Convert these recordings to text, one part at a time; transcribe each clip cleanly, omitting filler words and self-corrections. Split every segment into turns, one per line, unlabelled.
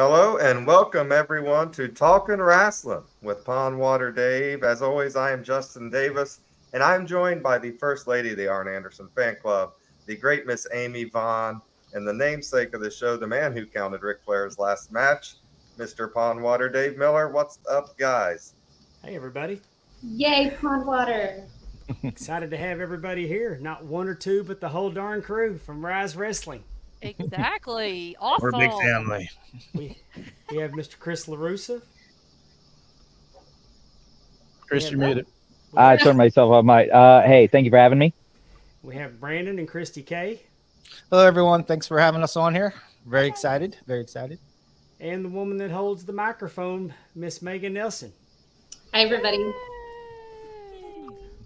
Hello and welcome everyone to Talkin' Wrestling with Pondwater Dave. As always, I am Justin Davis, and I'm joined by the First Lady of the Arn Anderson Fan Club, the great Miss Amy Vaughn, and the namesake of the show, the man who counted Ric Flair's last match, Mr. Pondwater Dave Miller. What's up, guys?
Hey, everybody.
Yay, Pondwater.
Excited to have everybody here. Not one or two, but the whole darn crew from Ryse Wrestling.
Exactly. Awesome.
We're a big family.
We have Mr. Chris LeRusso.
Chris, you're muted.
I turned myself off. Hey, thank you for having me.
We have Brandon and Christy K.
Hello, everyone. Thanks for having us on here. Very excited. Very excited.
And the woman that holds the microphone, Miss Meighan Nelson.
Hi, everybody.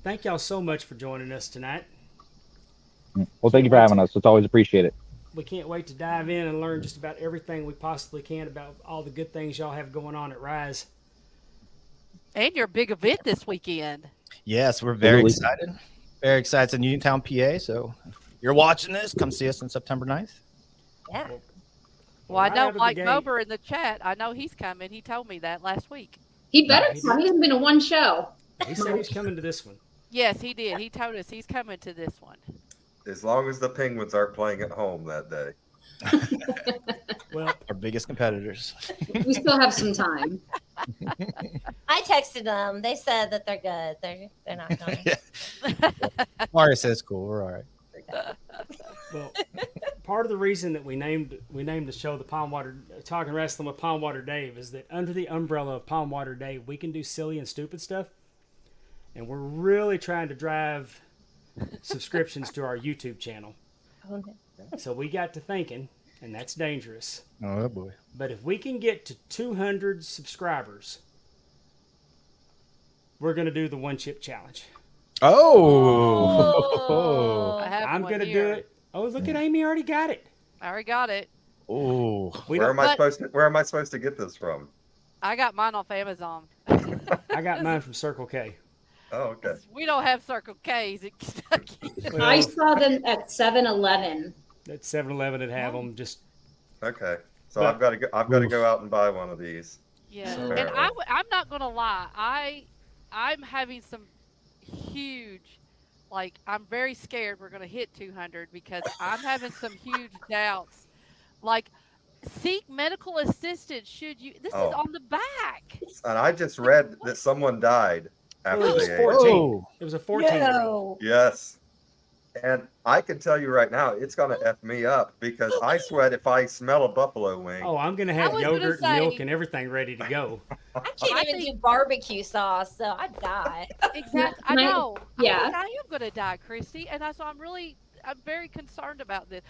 Thank y'all so much for joining us tonight.
Well, thank you for having us. It's always appreciated.
We can't wait to dive in and learn just about everything we possibly can about all the good things y'all have going on at Ryse.
And your big event this weekend.
Yes, we're very excited. Very excited. It's in Uniontown, PA. So if you're watching this, come see us on September 9th.
Yeah. Well, I know Mike Mober in the chat. I know he's coming. He told me that last week.
He better come. He hasn't been to one show.
He said he's coming to this one.
Yes, he did. He told us he's coming to this one.
As long as the Penguins aren't playing at home that day.
Well,
our biggest competitors.
We still have some time.
I texted them. They said that they're good. They're not going.
Mario says cool. We're all right.
Well, part of the reason that we named the show the Pondwater Talking Wrestling with Pondwater Dave is that under the umbrella of Pondwater Dave, we can do silly and stupid stuff, and we're really trying to drive subscriptions to our YouTube channel. So we got to thinking, and that's dangerous.
Oh boy!
But if we can get to 200 subscribers, we're going to do the one chip challenge.
Oh!
I'm going to do it. Oh, look at Amy already got it.
I already got it.
Oh!
Where am I supposed to get this from?
I got mine off Amazon.
I got mine from Circle K.
Oh, okay.
We don't have Circle K's in Kentucky.
Well,
I saw them at 7-Eleven.
At 7-Eleven would have them. Just
okay. So I've got to go out and buy one of these.
Yeah,
So-
and I'm not gonna lie. I'm having some huge, like, I'm very scared we're gonna hit 200 because I'm having some huge doubts. Like, seek medical assistance should you. This is on the back.
And I just read that someone died after
it was
the
14.
Oh.
It was a 14-year-old.
Yes. And I can tell you right now, it's going to F me up because I sweat if I smell a buffalo wing.
Oh, I'm going to have
was gonna
yogurt
say-
and milk and everything ready to go.
I can't even do barbecue sauce, so I'd die.
Exactly. I
My-
know.
yeah.
I am gonna die, Christy, and I'm very concerned about this.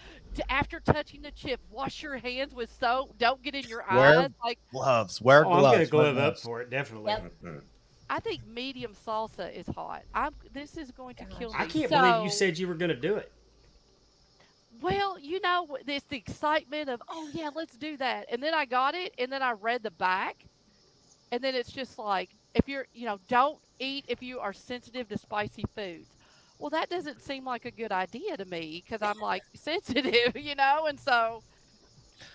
After touching the chip, wash your hands with soap. Don't get in your eyes. Like,
Gloves. Wear
Oh, I'm
gloves.
going to
Wear
glove up
gloves.
for it, definitely.
Yep.
Mhm.
I think medium salsa is hot. This is going to kill me.
I can't
So-
believe you said you were going to do it.
Well, you know, it's the excitement of, oh yeah, let's do that. And then I got it, and then I read the back, and then it's just like, if you're, don't eat if you are sensitive to spicy foods. Well, that doesn't seem like a good idea to me because I'm like sensitive, and so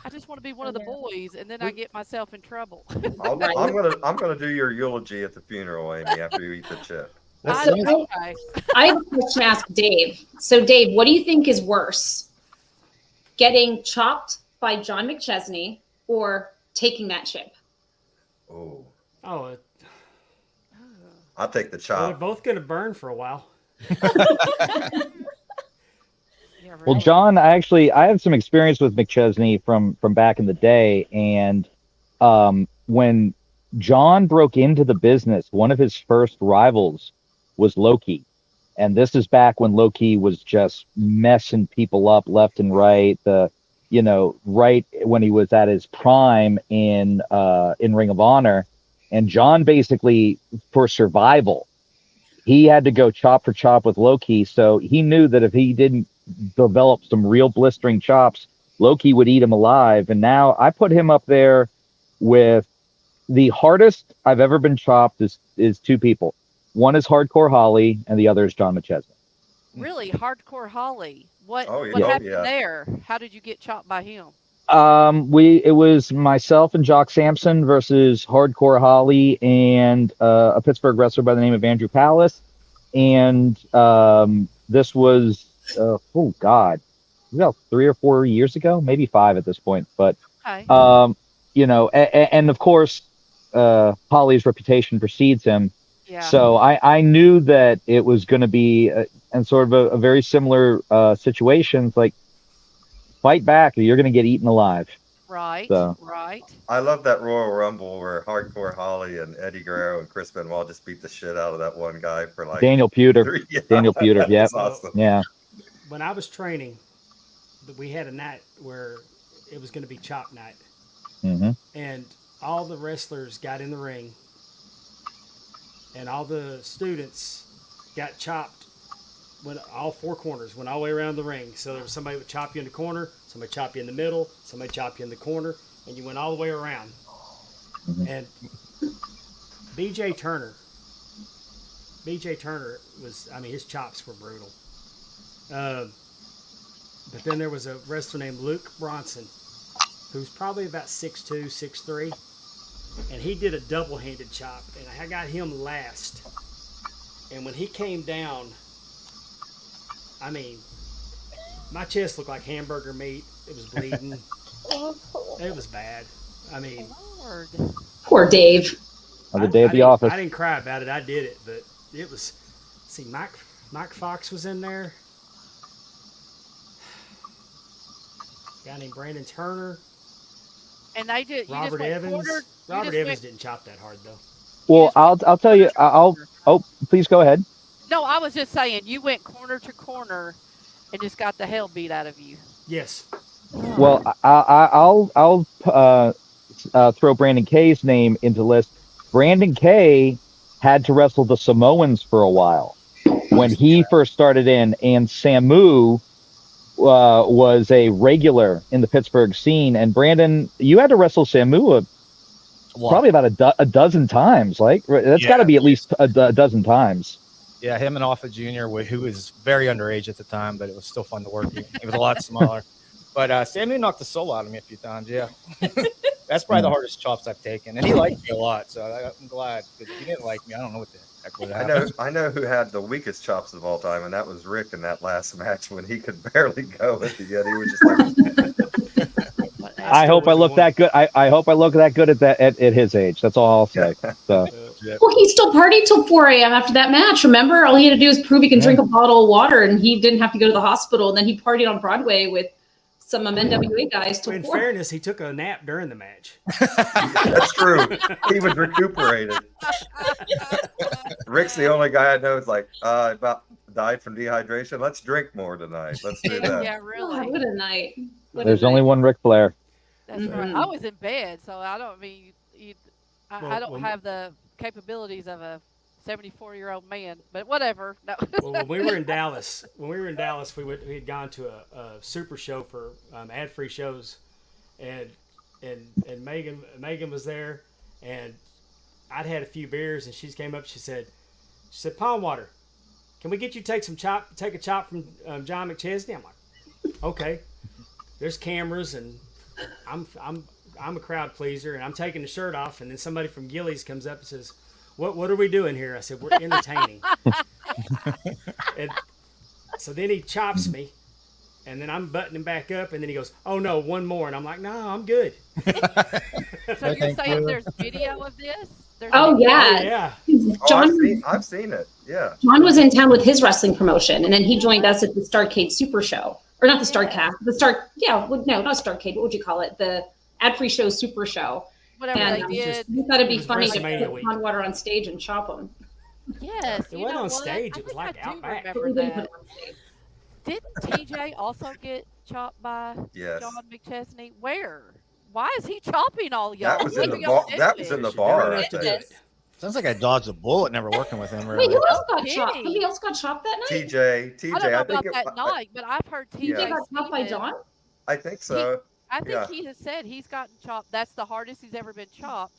I just want to be one of the boys, and then I get myself in trouble.
I'm gonna do your eulogy at the funeral, Amy, after you eat the chip.
Okay.
I have a question to ask Dave. So, Dave, what do you think is worse? Getting chopped by John McChesney or taking that chip?
Oh,
Oh,
I'll take the
they're
chop.
both going to burn for a while.
Yeah,
Well,
right.
John, I have some experience with McChesney from back in the day, and when John broke into the business, one of his first rivals was Loki, and this is back when Loki was just messing people up left and right. Right when he was at his prime in Ring of Honor, and John basically, for survival, he had to go chop for chop with Loki. So he knew that if he didn't develop some real blistering chops, Loki would eat him alive. And now I put him up there with the hardest I've ever been chopped is two people. One is Hardcore Holly, and the other is John McChesney.
Really, Hardcore Holly. What
Oh, yeah.
what
Oh,
happened
yeah.
there? How did you get chopped by him?
It was myself and Jock Sampson versus Hardcore Holly and a Pittsburgh wrestler by the name of Andrew Palace. And this was oh God, about 3 or 4 years ago, maybe 5 at this point. But
Okay.
you know, and of course, Holly's reputation precedes him.
Yeah.
So I knew that it was going to be and sort of a very similar situation. Like, fight back or you're going to get eaten alive.
Right.
So.
Right.
I love that Royal Rumble where Hardcore Holly and Eddie Guerrero and Chris Benoit just beat the shit out of that one guy for like
Daniel Pewter.
3 years.
Daniel Pewter. Yeah.
Awesome.
Yeah.
When I was training, we had a night where it was going to be chop night.
Mm-hmm.
And all the wrestlers got in the ring and all the students got chopped. When all 4 corners went all the way around the ring. So there was somebody would chop you in the corner, somebody chop you in the middle, somebody chop you in the corner, and you went all the way around.
Mm-hmm.
And BJ Turner was, I mean, his chops were brutal. But then there was a wrestler named Luke Bronson, who's probably about 6'2", 6'3", and he did a double-handed chop, and I got him last. And when he came down, I mean, my chest looked like hamburger meat. It was bleeding. It was bad. I mean,
Lord.
Poor Dave.
On the day of the
didn't-
office.
I didn't cry about it. I did it, but it was. See, Mike Fox was in there. A guy named Brandon Turner.
And they did. You
Robert
just went
Evans.
corner.
Robert Evans didn't chop that hard though.
Well, I'll tell you. Oh, please go ahead.
No, I was just saying you went corner to corner and just got the hell beat out of you.
Yes.
Well, I'll throw Brandon Kay's name into the list. Brandon Kay had to wrestle the Samoans for a while when he first started in, and Samu was a regular in the Pittsburgh scene. And Brandon, you had to wrestle Samu probably about a dozen times. Like, that's got to be at least a dozen times.
Yeah, him and Offa Jr., who was very underage at the time, but it was still fun to work with. He was a lot smaller. But Samu knocked the soul out of me a few times, yeah. That's probably the hardest chops I've taken. And he liked me a lot, so I'm glad. Because if he didn't like me, I don't know what the heck would happen.
I know who had the weakest chops of all time, and that was Rick in that last match when he could barely go at the end. He was just like...
I hope I look that good. I hope I look that good at his age. That's all I'll say. So.
Well, he still partied till 4 a.m. after that match. Remember, all he had to do was prove he can drink a bottle of water, and he didn't have to go to the hospital. And then he partied on Broadway with some NWA guys till
In
4.
fairness, he took a nap during the match.
That's true. He was recuperated. Rick's the only guy I know who's like, about died from dehydration. Let's drink more tonight. Let's do that.
Yeah,
Oh,
really.
what a night. What a
There's
night.
only one Ric Flair.
That's right. I was in bed, so I don't mean I don't
Well,
have the capabilities of a 74-year-old man, but whatever. No.
Well, when we were in Dallas, we had gone to a super show for ad-free shows, and Megan was there, and I'd had a few beers, and she came up. She said, Pondwater, can we get you to take a chop from John McChesney? I'm like, okay. There's cameras, and I'm a crowd pleaser, and I'm taking the shirt off, and then somebody from Gillies comes up and says, What are we doing here? I said, we're entertaining. And so then he chops me, and then I'm buttoning back up, and then he goes, oh no, one more. And I'm like, no, I'm good.
So you're saying there's video of this?
Oh, yeah.
Oh, yeah.
John,
I've seen it. Yeah.
John was in town with his wrestling promotion, and then he joined us at the Starcade Super Show. Or not the Starcast, not Starcade. What would you call it? The ad-free show Super Show.
Whatever
And
they did.
we thought it'd be
was
funny to
WrestleMania
put
week.
Pondwater on stage and chop him.
Yes.
It
you
wasn't
know
on
what?
stage,
I
it was
think
like
I do
out back.
But we
remember
didn't
that.
put him on stage.
Didn't TJ also get chopped by
Yes.
John McChesney? Where? Why is he chopping all y'all?
That was in the
Maybe y'all
bar. That was in the
finished.
bar. I
Enough to do
think.
it.
Sounds like I dodged a bullet never working with him,
Wait,
really.
who else got
kidding.
chopped? Somebody else got chopped that night?
TJ,
I don't know
I
about
think
that night, but I've heard TJ.
TJ got chopped by
Steven-
John?
I think so.
I think
Yeah.
he has said he's gotten chopped. That's the hardest he's ever been chopped.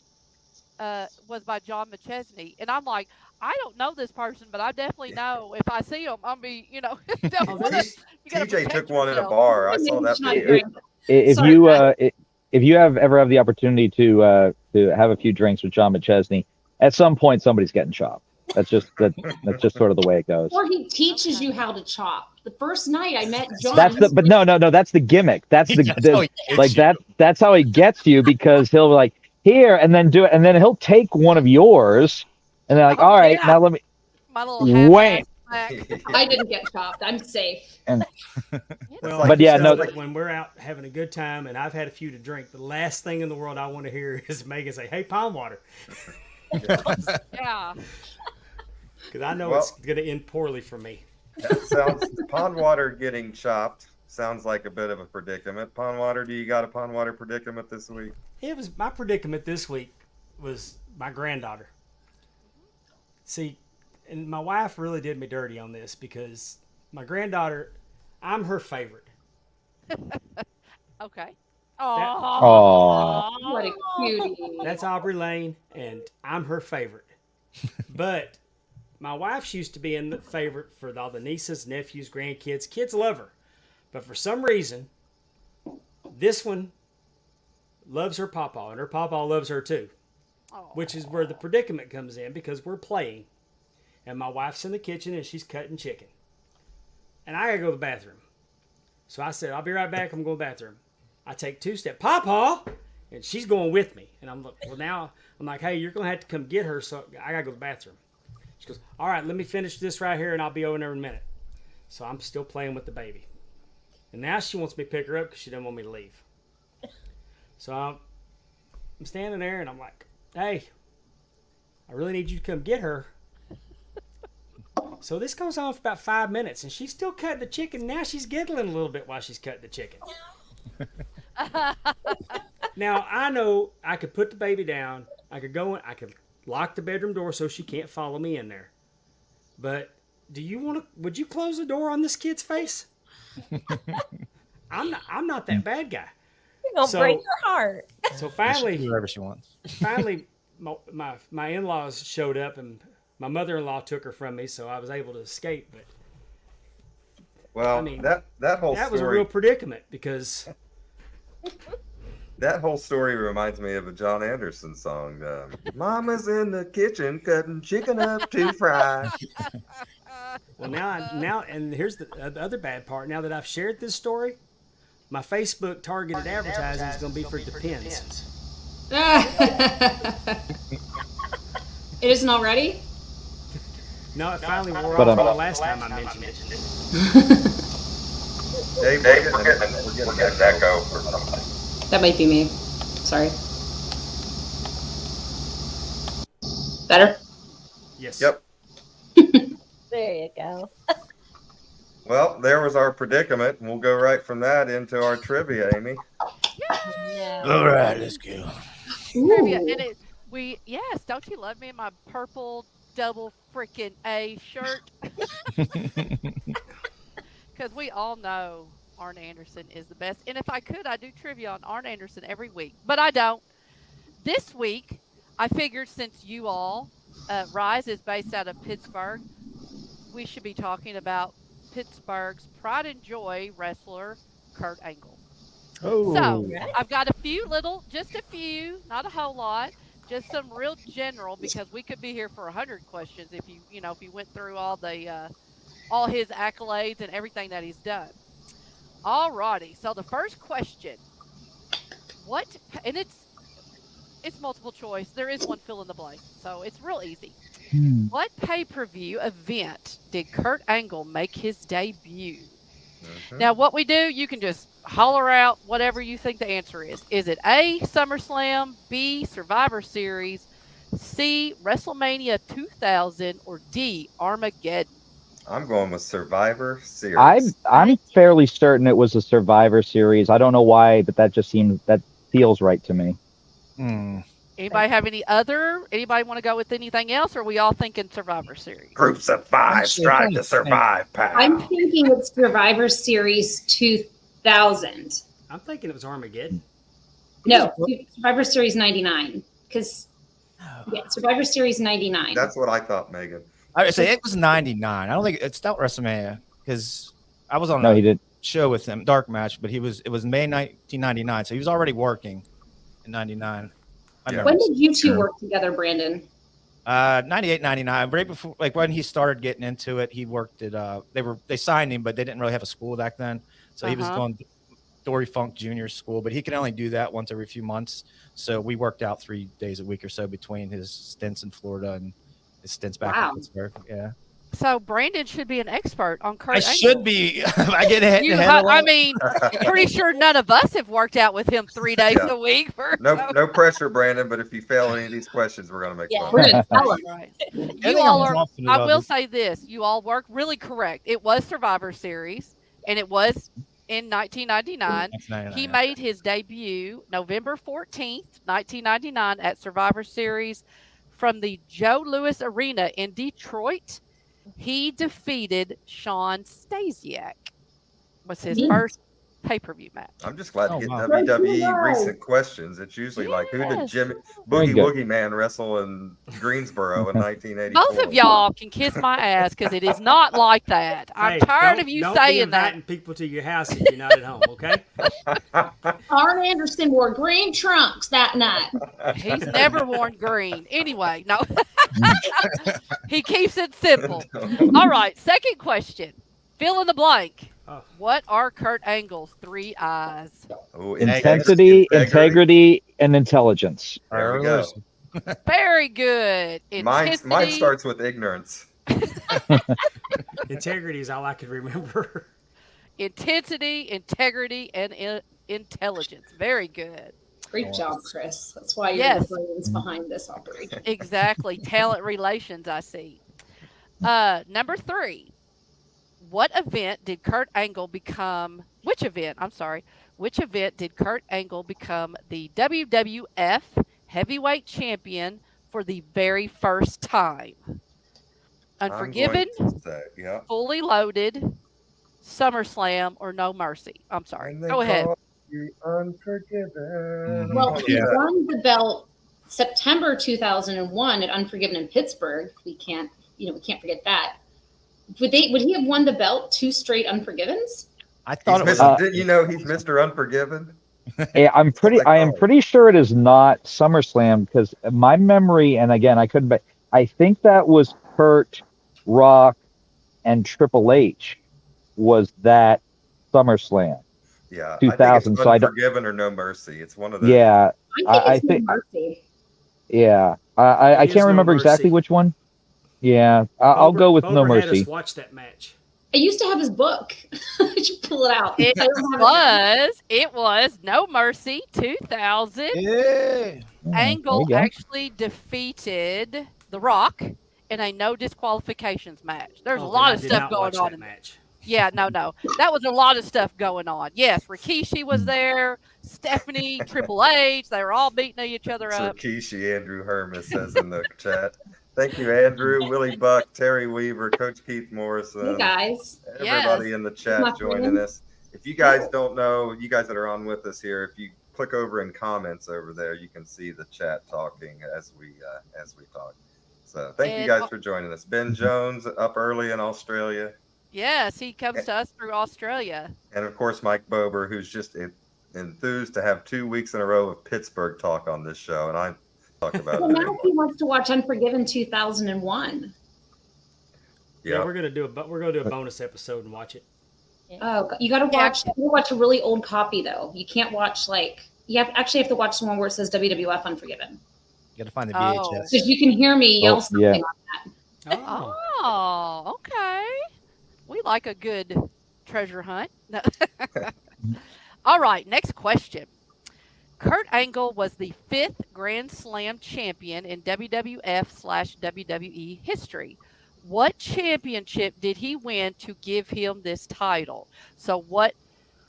Was by John McChesney, and I'm like, I don't know this person, but I definitely know if I see him, I'll be,
Oh,
you gotta
TJ
protect
took one in a
yourself.
bar. I saw
Maybe
that
John
video.
drank.
if
Sorry,
you
Brad.
if you ever have the opportunity to have a few drinks with John McChesney, at some point somebody's getting chopped. That's just sort of the way it goes.
Or he teaches
Okay.
you how to chop. The first night I met John,
That's the but no, that's the gimmick. That's
That's how he gets
like
you.
that's how he gets you, because he'll be like here and then do it, and then he'll take one of yours and they're like,
Oh,
all right,
yeah.
now let me
My little
Wham!
half-ass smack.
I didn't get chopped. I'm safe.
Well,
like-
But yeah, no,
like when we're out having a good time and I've had a few to drink, the last thing in the world I want to hear is Megan say, "Hey, Pondwater,"
Yeah.
because I know
Well-
it's going to end poorly for me.
That sounds Pondwater getting chopped sounds like a bit of a predicament. Pondwater, do you got a Pondwater predicament this week?
It was my predicament this week was my granddaughter. See, and my wife really did me dirty on this because my granddaughter, I'm her favorite.
Okay.
Aw.
What a cutie.
That's Aubrey Lane, and I'm her favorite. But my wife's used to being the favorite for all the nieces, nephews, grandkids. Kids love her. But for some reason, this one loves her pawpaw, and her pawpaw loves her too, which is where the predicament comes in because we're playing. And my wife's in the kitchen, and she's cutting chicken. And I got to go to the bathroom. So I said, I'll be right back. I'm going to the bathroom. I take 2 steps. Pawpaw! And she's going with me. And I'm like, well, now I'm like, hey, you're going to have to come get her. So I got to go to the bathroom. She goes, all right, let me finish this right here and I'll be over there in a minute. So I'm still playing with the baby. And now she wants me to pick her up because she doesn't want me to leave. So I'm standing there and I'm like, hey, I really need you to come get her. So this goes on for about 5 minutes and she's still cutting the chicken. Now she's giggling a little bit while she's cutting the chicken. Now I know I could put the baby down. I could go in. I could lock the bedroom door so she can't follow me in there. But do you want to? Would you close the door on this kid's face? I'm not that bad guy.
You're gonna
So-
break your heart.
So
She can do
finally,
whatever she wants.
my in-laws showed up and my mother-in-law took her from me, so I was able to escape. But
Well,
I mean,
that whole
that was a
story
real predicament because
that whole story reminds me of a John Anderson song. Mama's in the kitchen cutting chicken up to fry.
well now and here's the other bad part. Now that I've shared this story, my Facebook targeted advertising is going to be for Depends.
It isn't already?
No, it finally wore
But,
off the last time I mentioned it.
Dave, we're getting an echo or something.
That might be me. Sorry. Better?
Yes.
Yep.
There you go.
Well, there was our predicament, and we'll go right from that into our trivia, Amy.
Yeah.
All right, let's go.
Trivia.
Ooh.
And yes, don't you love me in my purple double freaking A shirt? Because we all know Arn Anderson is the best. And if I could, I'd do trivia on Arn Anderson every week. But I don't. This week, I figured since you all, Ryse is based out of Pittsburgh, we should be talking about Pittsburgh's pride and joy wrestler, Kurt Angle.
Oh,
So I've got just a few, not a whole lot, just some real general because we could be here for 100 questions if if you went through all his accolades and everything that he's done. All righty. So the first question, and it's multiple choice. There is one fill in the blank, so it's real easy. What pay-per-view event did Kurt Angle make his debut?
Mhm.
Now, what we do, you can just holler out whatever you think the answer is. Is it A, SummerSlam, B, Survivor Series, C, WrestleMania 2000, or D, Armageddon?
I'm going with Survivor Series.
I'm fairly certain it was a Survivor Series. I don't know why, but that feels right to me.
Anybody want to go with anything else, or are we all thinking Survivor Series?
Groups of five
Actually,
strive
I'm
to survive, pal.
I'm thinking it's Survivor Series 2000.
I'm thinking it was Armageddon.
No, Survivor Series 99. Because, Survivor Series 99.
That's what I thought, Megan.
I would say it was 99. I don't think it's not WrestleMania because I was on.
No, he did.
show with him, dark match, but it was May 1999, so he was already working in 99.
When did you two work together, Brandon?
98, 99, right before, like when he started getting into it, he worked at they signed him, but they didn't really have a school back then, so he was going Dory Funk Junior School, but he could only do that once every few months. So we worked out 3 days a week or so between his stints in Florida and his stints back in Pittsburgh. Yeah.
So Brandon should be an expert on Kurt Angle.
Should be. I get ahead.
I mean, pretty sure none of us have worked out with him 3 days a week.
No pressure, Brandon. But if you fail any of these questions, we're gonna make fun.
We're gonna tell him.
Right. You all are. I will say this: you all work really correct. It was Survivor Series, and it was in 1999. He made his debut November 14th, 1999, at Survivor Series from the Joe Louis Arena in Detroit. He defeated Sean Stasiak. Was his first pay-per-view match.
I'm just glad to get WWE recent questions. It's usually like, who did Boogie Woogie Man wrestle in Greensboro in 1984?
Both of y'all can kiss my ass because it is not like that. I'm tired of you saying that.
Don't be inviting people to your house if you're not at home, okay?
Arn Anderson wore green trunks that night.
He's never worn green. Anyway, no. He keeps it simple. All right, second question. Fill in the blank. What are Kurt Angle's 3 eyes?
Intensity, integrity, and intelligence.
There we go.
Very good.
Mine starts with ignorance.
Integrity is all I could remember.
Intensity, integrity, and intelligence. Very good.
Great job, Chris. That's why you're the brains behind this operation.
Exactly. Talent relations, I see. Number 3. Which event did Kurt Angle become the WWF Heavyweight Champion for the very first time? Unforgiven, Fully Loaded, SummerSlam, or No Mercy? I'm sorry. Go ahead.
Unforgiven.
Well, he won the belt September 2001 at Unforgiven in Pittsburgh. We can't forget that. Would he have won the belt 2 straight Unforgivens?
I thought
did you know he's Mr. Unforgiven?
Yeah, I am pretty sure it is not SummerSlam because my memory, and again, I couldn't, but I think that was Kurt, Rock, and Triple H was that SummerSlam.
Yeah,
2000.
I think it's Unforgiven or No Mercy. It's one of those.
Yeah,
I think No Mercy.
Yeah, I can't remember exactly which one. Yeah, I'll go with No Mercy.
Had us watch that match.
I used to have his book. I should pull it out.
It was No Mercy 2000.
Yeah.
Angle actually defeated The Rock in a no disqualifications match. There's a lot of stuff going on in that match. Yeah, no. That was a lot of stuff going on. Yes, Rikishi was there, Stephanie, Triple H. They were all beating each other up.
Rikishi, Andrew Hermes says in the chat. Thank you, Andrew, Willie Buck, Terry Weaver, Coach Keith Morrison.
Hey, guys.
Everybody in the chat joining us. If you guys don't know, you guys that are on with us here, if you click over in comments over there, you can see the chat talking as we talk. So thank you guys for joining us. Ben Jones up early in Australia.
Yes, he comes to us through Australia.
And, of course, Mike Bober, who's just enthused to have 2 weeks in a row of Pittsburgh talk on this show. And I'm talk about
it. Now he wants to watch Unforgiven 2001.
Yeah, we're gonna do a bonus episode and watch it.
Oh, you got to watch. You watch a really old copy though. You can't watch you have to watch the one where it says WWF Unforgiven.
You got to find the VHS
because you can hear me yell something on that.
Oh, okay. We like a good treasure hunt. All right, next question. Kurt Angle was the 5th Grand Slam champion in WWF/WWE history. What championship did he win to give him this title? So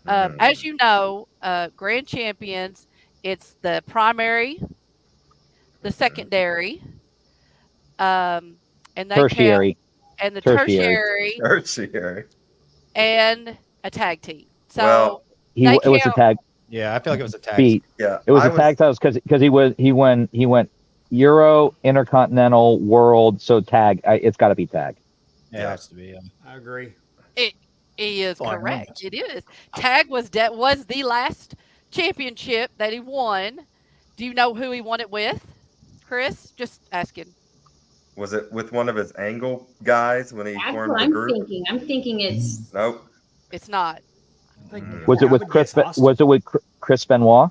as you know, Grand Champions, it's the primary, the secondary, and they
tertiary,
and the tertiary, and a tag team. So
it was a tag.
Yeah, I feel like it was a tag.
Yeah,
it was a tag title because he went Euro, Intercontinental, World. So tag, it's got to be tag.
Yeah, it has to be. Yeah.
I agree.
It Is
Oh, I remember
correct. It is. Tag was the last championship that he won. Do you know who he won it with, Chris? Just asking.
Was it with one of his Angle guys when he
That's
formed
what
the
I'm
group?
thinking. I'm thinking it's
Nope.
It's not.
I think-
Was
I
it with
would
Chris?
guess Austin.
Was it with Chris Benoit?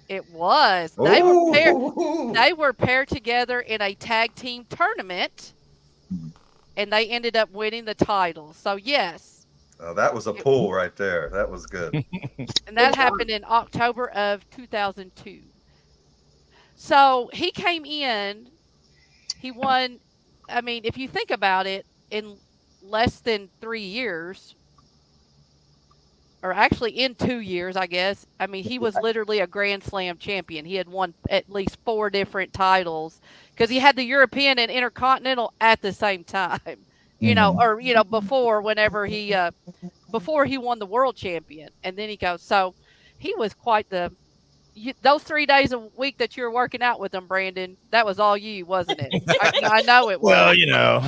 It was. They were paired.
Ooh.
They were paired together in a tag team tournament, and they ended up winning the title. So yes,
Oh, that was a pull right there. That was good.
and that happened in October of 2002. So he came in. He won. I mean, if you think about it, in less than 3 years, or actually in 2 years, I guess. I mean, he was literally a Grand Slam champion. He had won at least 4 different titles because he had the European and Intercontinental at the same time. Before before he won the world champion, and then he goes. So he was quite those 3 days a week that you were working out with him, Brandon. That was all you, wasn't it? I know it was.
Well, you know.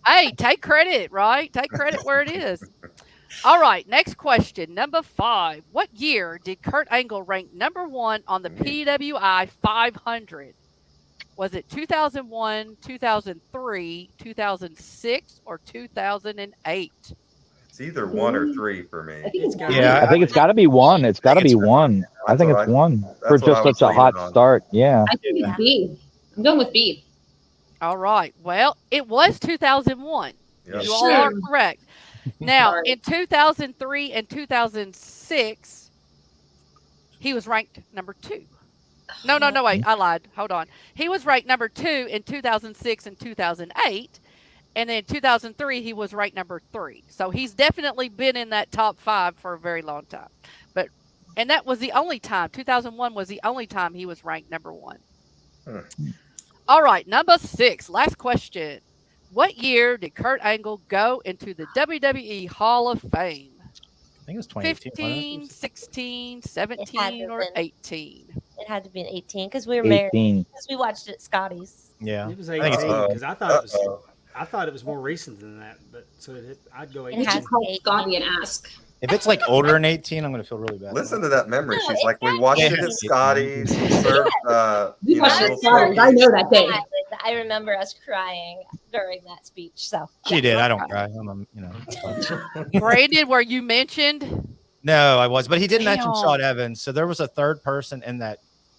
Hey, take credit, right? Take credit where it is. All right, next question, number 5. What year did Kurt Angle rank number 1 on the PWI 500? Was it 2001, 2003, 2006, or 2008?
It's either 1 or 3 for me.
I think it's got
Yeah,
I think it's got to be one. It's got to be one. I think it's one for
that's what I
just
was
such a hot
leaning on.
start. Yeah.
I think it's B. I'm going with B.
All right, well, it was 2001.
Yep.
You all are
Sure.
correct. Now,
Sorry.
in 2003 and 2006, he was ranked number 2. No, wait, I lied. Hold on. He was ranked number 2 in 2006 and 2008. And then in 2003, he was ranked number 3. So he's definitely been in that top 5 for a very long time. And that was the only time. 2001 was the only time he was ranked number 1. All right, number 6. Last question. What year did Kurt Angle go into the WWE Hall of Fame?
I think it was 2018.
15, 16, 17, or
been.
18?
It had to be an 18 because we were married.
18.
Because we watched it at Scotty's.
Yeah.
It was
I think
18
it's-
because I thought it was more recent than that. But I'd go
It
We
18.
has
should call
18.
Scotty and ask.
If it's like older than 18, I'm going to feel really bad.
Listen to that memory.
No,
She's like, we watched it at
exactly.
Scotty's. Served,
We watched it
little
at Scotty's. I know that day.
I remember us crying during that speech. So
She did. I don't cry. That's fine.
Brandon, were you mentioned?
No, I was, but he did mention
Damn.
Sean Evans. So there was a third person in that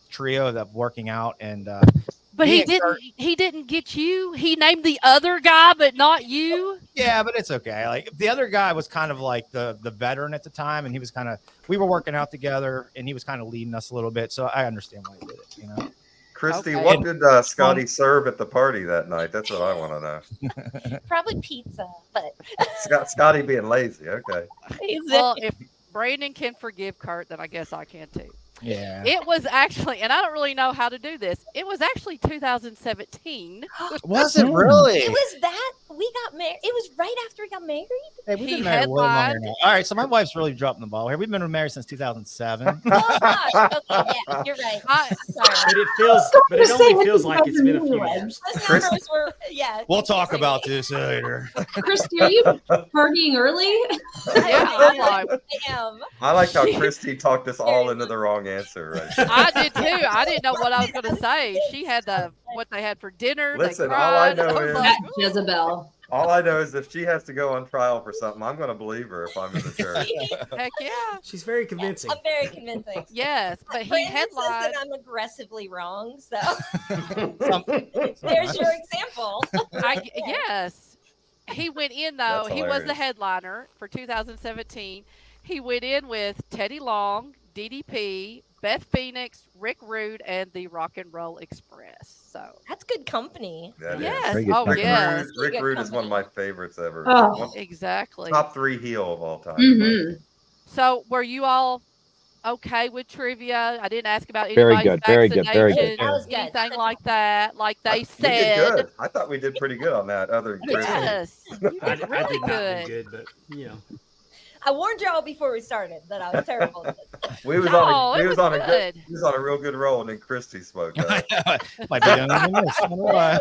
trio that working out, and
But
Me
he
and
didn't.
Kurt-
He didn't get you. He named the other guy, but not you.
yeah, but it's okay. Like the other guy was kind of like the veteran at the time, and he was kind of we were working out together, and he was kind of leading us a little bit. So I understand why he did it. You know,
Christy,
Okay.
what did Scotty serve at the party that night? That's what I want to know.
probably pizza, but
Scotty being lazy. Okay.
Well, if Brandon can forgive Kurt, then I guess I can too.
yeah.
It was actually, and I don't really know how to do this. It was actually 2017.
Was it really?
it was that we got married. It was right after we got married.
Hey, we've
He
been married way longer
headlined-
now. All right, so my wife's really dropping the ball here. We've been married since 2007.
Oh gosh. Okay, yeah, you're right.
I-
Sorry.
But it only feels like it's been a few years.
Those
Chris-
numbers were, yeah.
We'll talk about this later.
Christy, are you partying early?
Yeah, I'm like,
I am.
I like how Christy talked us all into the wrong answer. Right.
I did too. I didn't know what I was going to say. She had what they had for dinner.
Listen,
they
all I
cried.
know
was
is-
like,
That Jezebel.
All I know is if she has to go on trial for something, I'm going to believe her if I'm in the church.
heck yeah,
She's very convincing.
I'm very convincing.
yes. But he
Brandon says
headlined.
that I'm aggressively wrong, so there's your example.
Yes, he went in though.
That's
He was the
hilarious.
headliner for 2017. He went in with Teddy Long, DDP, Beth Phoenix, Rick Rude, and the Rock and Roll Express. So
That's good company.
That is.
yes,
Very good
oh
company.
yes,
Rick
Good
Rude is one of
company.
my favorites ever.
Oh.
One-
exactly.
top 3 heel of all time.
Mm-hmm.
So were you all okay with trivia? I didn't ask about
Very
anybody's
good, very good, very good.
vaccinations,
That was good.
anything like that. Like they
We did
said.
good. I thought we did pretty good on that. Other than Christy.
Yes, you
I
did
did
really
not
good.
do good, but you know.
I warned y'all before we started that I was terrible at this.
We was
No,
on a,
it
he
was
was on a
good.
he was on a real good roll, and then Christy spoke up.
Might be the only one this. I don't know why.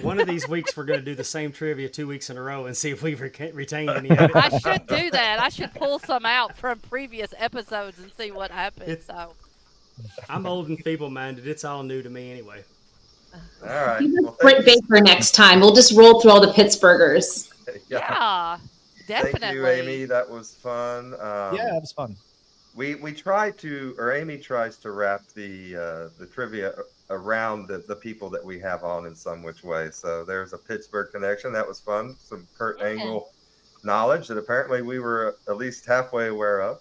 One of these weeks, we're going to do the same trivia 2 weeks in a row and see if we've retained any of it.
I should do that. I should pull some out from previous episodes and see what happens.
It's-
So
I'm old and feeble-minded. It's all new to me anyway.
All right.
Give us
Well,
Britt Baker next time. We'll just roll through all the Pittsburghers.
yeah, definitely.
Thank you, Amy. That was fun.
Yeah, it was fun.
We try to, or Amy tries to wrap the trivia around the people that we have on in some which way. So there's a Pittsburgh connection. That was fun. Some Kurt Angle knowledge that apparently we were at least halfway aware of.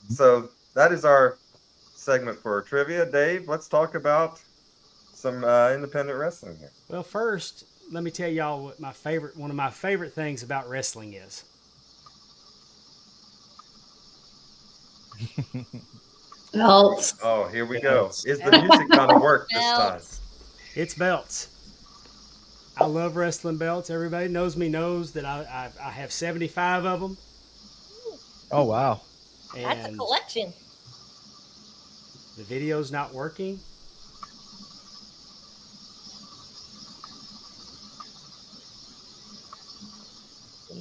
So that is our segment for trivia. Dave, let's talk about some independent wrestling here.
Well, first, let me tell y'all what one of my favorite things about wrestling is.
Belts.
Oh, here we go. Is the music gonna work this time?
Belts.
It's belts. I love wrestling belts. Everybody knows me knows that I have 75 of them.
Oh wow.
That's a
And
collection.
the video's not working.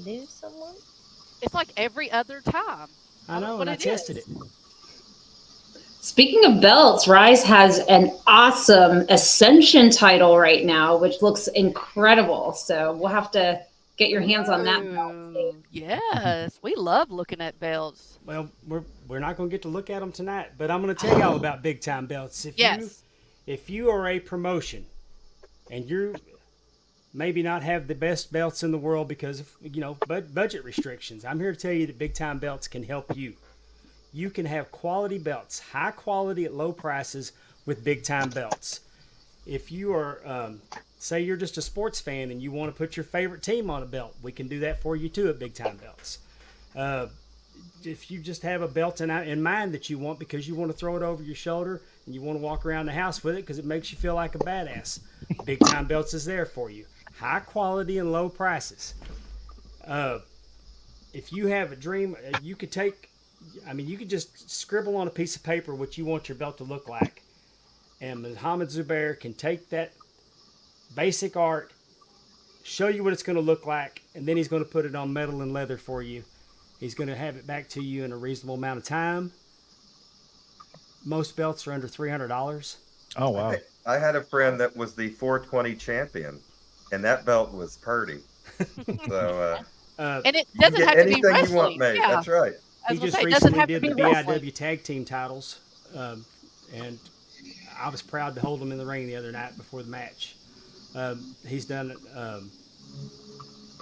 Lose someone?
It's like every other time.
I know,
what
and I
it
tested
is.
it.
Speaking of belts, Ryse has an awesome Ascension title right now, which looks incredible. So we'll have to get your hands on that belt.
Ooh, yes, we love looking at belts.
Well, we're not going to get to look at them tonight, but I'm going to tell y'all about big time belts.
Yes.
If you are a promotion and you maybe not have the best belts in the world because of budget restrictions, I'm here to tell you that big time belts can help you. You can have quality belts, high quality at low prices with big time belts. If you are, say you're just a sports fan and you want to put your favorite team on a belt, we can do that for you too at big time belts. If you just have a belt in mind that you want because you want to throw it over your shoulder and you want to walk around the house with it because it makes you feel like a badass, big time belts is there for you. High quality and low prices. If you have a dream, you could just scribble on a piece of paper what you want your belt to look like. And Mohammed Zubair can take that basic art, show you what it's going to look like, and then he's going to put it on metal and leather for you. He's going to have it back to you in a reasonable amount of time. Most belts are under $300.
Oh wow.
I had a friend that was the 420 champion, and that belt was purdy. So
And it
you can
doesn't
get
have to be
anything
wrestling.
you want made.
Yeah,
That's right.
I
He
was
just
gonna say, it doesn't
recently
have to
did
be
the
wrestling.
BIW tag team titles, and I was proud to hold him in the ring the other night before the match. He's done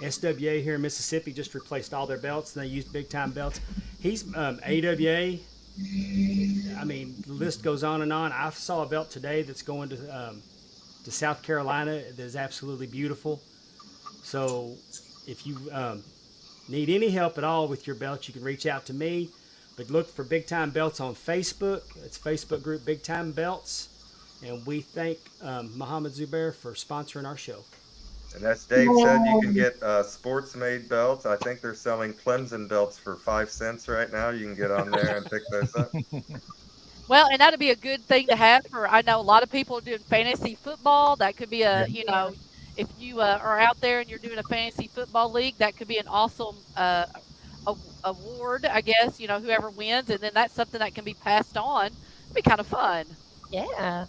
SWA here in Mississippi just replaced all their belts, and they used big time belts. He's AWA. I mean, the list goes on and on. I saw a belt today that's going to South Carolina that is absolutely beautiful. So if you need any help at all with your belt, you can reach out to me. But look for Big Time Belts on Facebook. It's Facebook group Big Time Belts. And we thank Mohammed Zubair for sponsoring our show.
And as Dave said, you can get sports-made belts. I think they're selling Clemson belts for 5 cents right now. You can get on there and pick those up.
Well, and that'd be a good thing to have for. I know a lot of people are doing fantasy football. That could be if you are out there and you're doing a fantasy football league, that could be an awesome award, I guess. Whoever wins, and then that's something that can be passed on. It'd be kind of fun.
Yeah.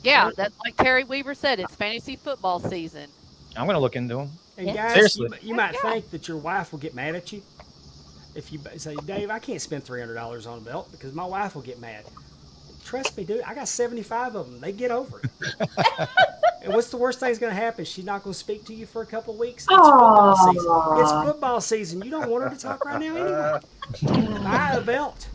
Yeah, that's like Terry Weaver said. It's fantasy football season.
I'm gonna look into them.
And
Yeah.
guys,
Seriously.
you might think that your wife will get mad at you if you say, Dave, I can't spend $300 on a belt because my wife will get mad. Trust me, dude, I got 75 of them. They get over it. And what's the worst thing that's going to happen? She's not going to speak to you for a couple of weeks. It's football season. It's football season. You don't want her to talk right now anyway. Buy a belt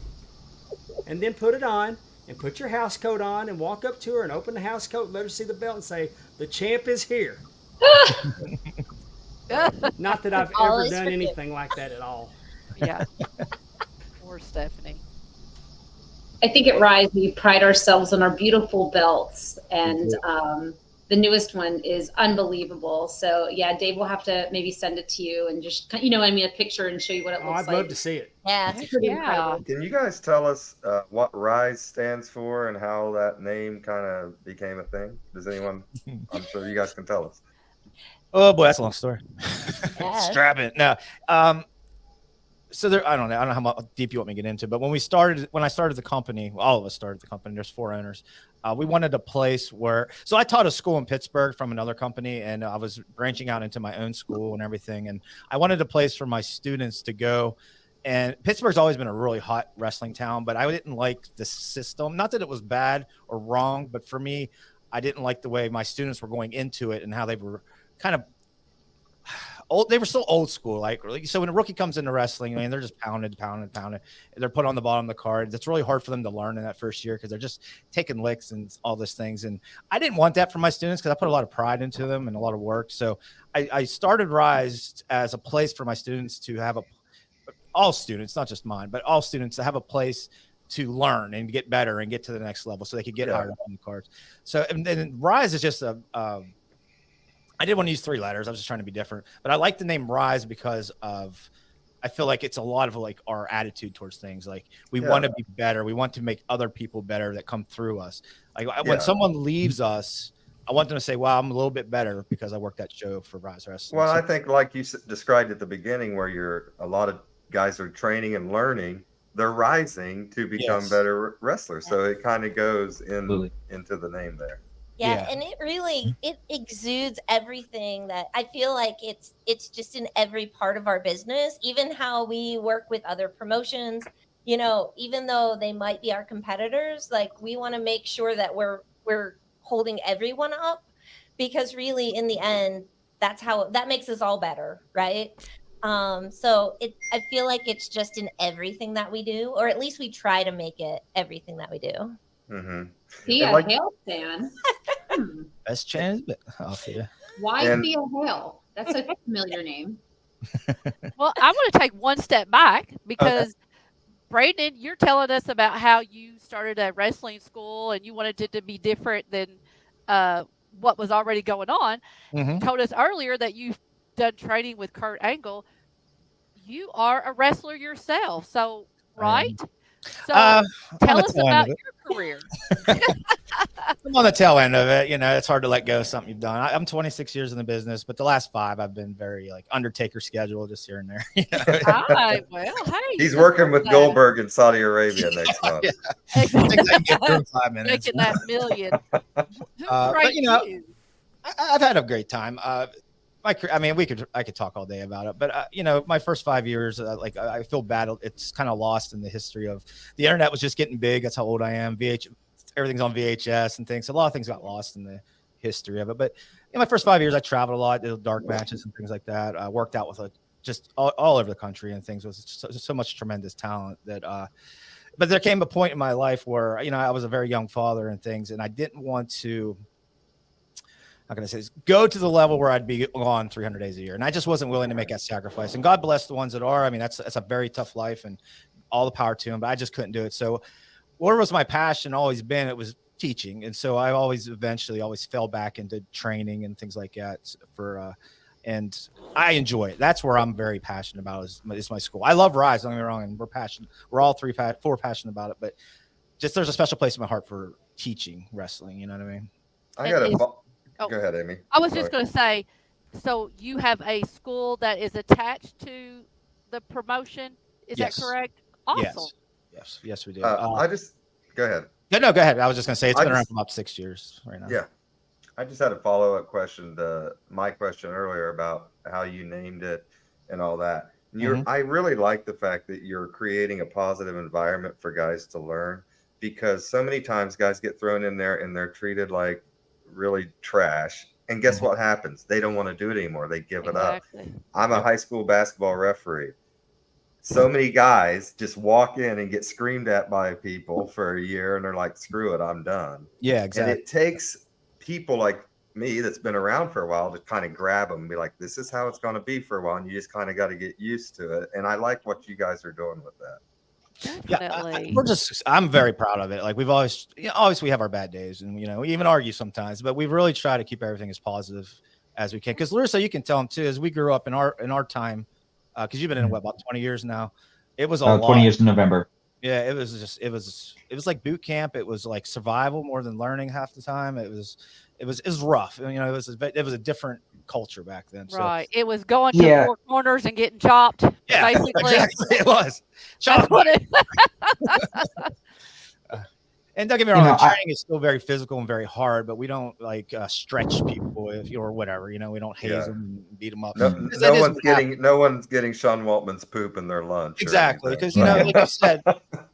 and then put it on and put your house coat on and walk up to her and open the house coat, let her see the belt and say, the champ is here. Not that I've
All
ever
is
done
forgiven.
anything like that at all.
Yeah. Poor Stephanie.
I think at Ryse we pride ourselves on our beautiful belts, and the newest one is unbelievable. So yeah, Dave will have to maybe send it to you and just, you know what I mean, a picture and show you what it
Oh,
looks
I'd
like.
love to see it.
Yeah.
It's pretty
Yeah.
incredible.
Can you guys tell us what Ryse stands for and how that name kind of became a thing? Does anyone? I'm sure you guys can tell us.
Oh boy, that's a long story.
Yeah.
Strap it. No. So there, I don't know how deep you want me to get into, but when I started the company, all of us started the company. There's 4 owners. We wanted a place where, so I taught a school in Pittsburgh from another company, and I was branching out into my own school and everything. And I wanted a place for my students to go. And Pittsburgh's always been a really hot wrestling town, but I didn't like the system. Not that it was bad or wrong, but for me, I didn't like the way my students were going into it and how they were kind of old. They were so old school. Like, so when a rookie comes into wrestling, I mean, they're just pounded. They're put on the bottom of the card. It's really hard for them to learn in that first year because they're just taking licks and all these things. And I didn't want that for my students because I put a lot of pride into them and a lot of work. So I started Ryse as a place for my students to have all students, not just mine, but all students to have a place to learn and get better and get to the next level so they could get higher up on the cards. So, and then Ryse is just I didn't want to use 3 letters. I was just trying to be different, but I like the name Ryse because I feel like it's a lot of like our attitude towards things. Like we want to be better. We want to make other people better that come through us. Like when someone leaves us, I want them to say, wow, I'm a little bit better because I worked that show for Ryse Wrestling.
Well, I think like you described at the beginning, where a lot of guys are training and learning, they're rising to become better wrestlers. So it kind of goes into the name there.
Yeah, and it exudes everything that I feel like it's just in every part of our business, even how we work with other promotions. You know, even though they might be our competitors, like we want to make sure that we're holding everyone up, because really in the end, that makes us all better, right? So I feel like it's just in everything that we do, or at least we try to make it everything that we do.
Mm-hmm.
Thea Hale fan.
Best chance, but I'll see you.
Why Thea Hale? That's a familiar name.
Well, I want to take one step back because Brandon, you're telling us about how you started a wrestling school and you wanted it to be different than what was already going on.
Mm-hmm.
You told us earlier that you've done training with Kurt Angle. You are a wrestler yourself, so right? So tell us about your career.
I'm on the tail end of it. You know, it's hard to let go of something you've done. I'm 26 years in the business, but the last 5 I've been very like Undertaker schedule, just here and there. You know?
Well, hey,
he's working with Goldberg in Saudi Arabia next month.
I think I can get through in 5 minutes.
Making that million.
But you know, I've had a great time. I mean, I could talk all day about it, but you know, my first 5 years, like I feel bad. It's kind of lost in the history of the internet. Was just getting big. That's how old I am. Everything's on VHS and things. So a lot of things got lost in the history of it. But in my first 5 years, I traveled a lot, did dark matches and things like that. I worked out with just all over the country and things. It was so much tremendous talent that. But there came a point in my life where, you know, I was a very young father and things, and I didn't want to. How can I say this? Go to the level where I'd be on 300 days a year. And I just wasn't willing to make that sacrifice. And God bless the ones that are. I mean, that's a very tough life and all the power to them, but I just couldn't do it. So what was my passion always been? It was teaching. And so I eventually fell back into training and things like that and I enjoy it. That's where I'm very passionate about is my school. I love Ryse, don't get me wrong. And we're passionate. We're all 4 passionate about it, but just, there's a special place in my heart for teaching wrestling. You know what I mean?
I got to go ahead, Amy.
I was just going to say, so you have a school that is attached to the promotion. Is that correct? Awesome.
Yes, we do.
I just go ahead.
No, go ahead. I was just going to say it's been around for about 6 years right now. Yeah.
I just had a follow-up question to my question earlier about how you named it and all that. I really like the fact that you're creating a positive environment for guys to learn, because so many times guys get thrown in there and they're treated like really trash. And guess what happens? They don't want to do it anymore. They give it up. I'm a high school basketball referee. So many guys just walk in and get screamed at by people for a year and they're like, screw it, I'm done.
Yeah, exactly.
And it takes people like me that's been around for a while to kind of grab them and be like, this is how it's going to be for a while. And you just kind of got to get used to it. And I like what you guys are doing with that.
Definitely.
I'm very proud of it. Like we've always, obviously we have our bad days, and we even argue sometimes, but we really try to keep everything as positive as we can. Because LeRusso, you can tell him too, as we grew up in our time, because you've been in about 20 years now. It was a lot.
20 years in November.
Yeah, it was like boot camp. It was like survival more than learning half the time. It was rough. It was a different culture back then.
Right.
So,
It was going to four corners and getting chopped.
yeah,
basically.
exactly. It was.
That's what it.
And don't get me wrong, training is still very physical and very hard, but we don't like stretch people or whatever. We don't haze them and beat them up.
No one's getting Sean Waltman's poop in their lunch.
Exactly, because like you said,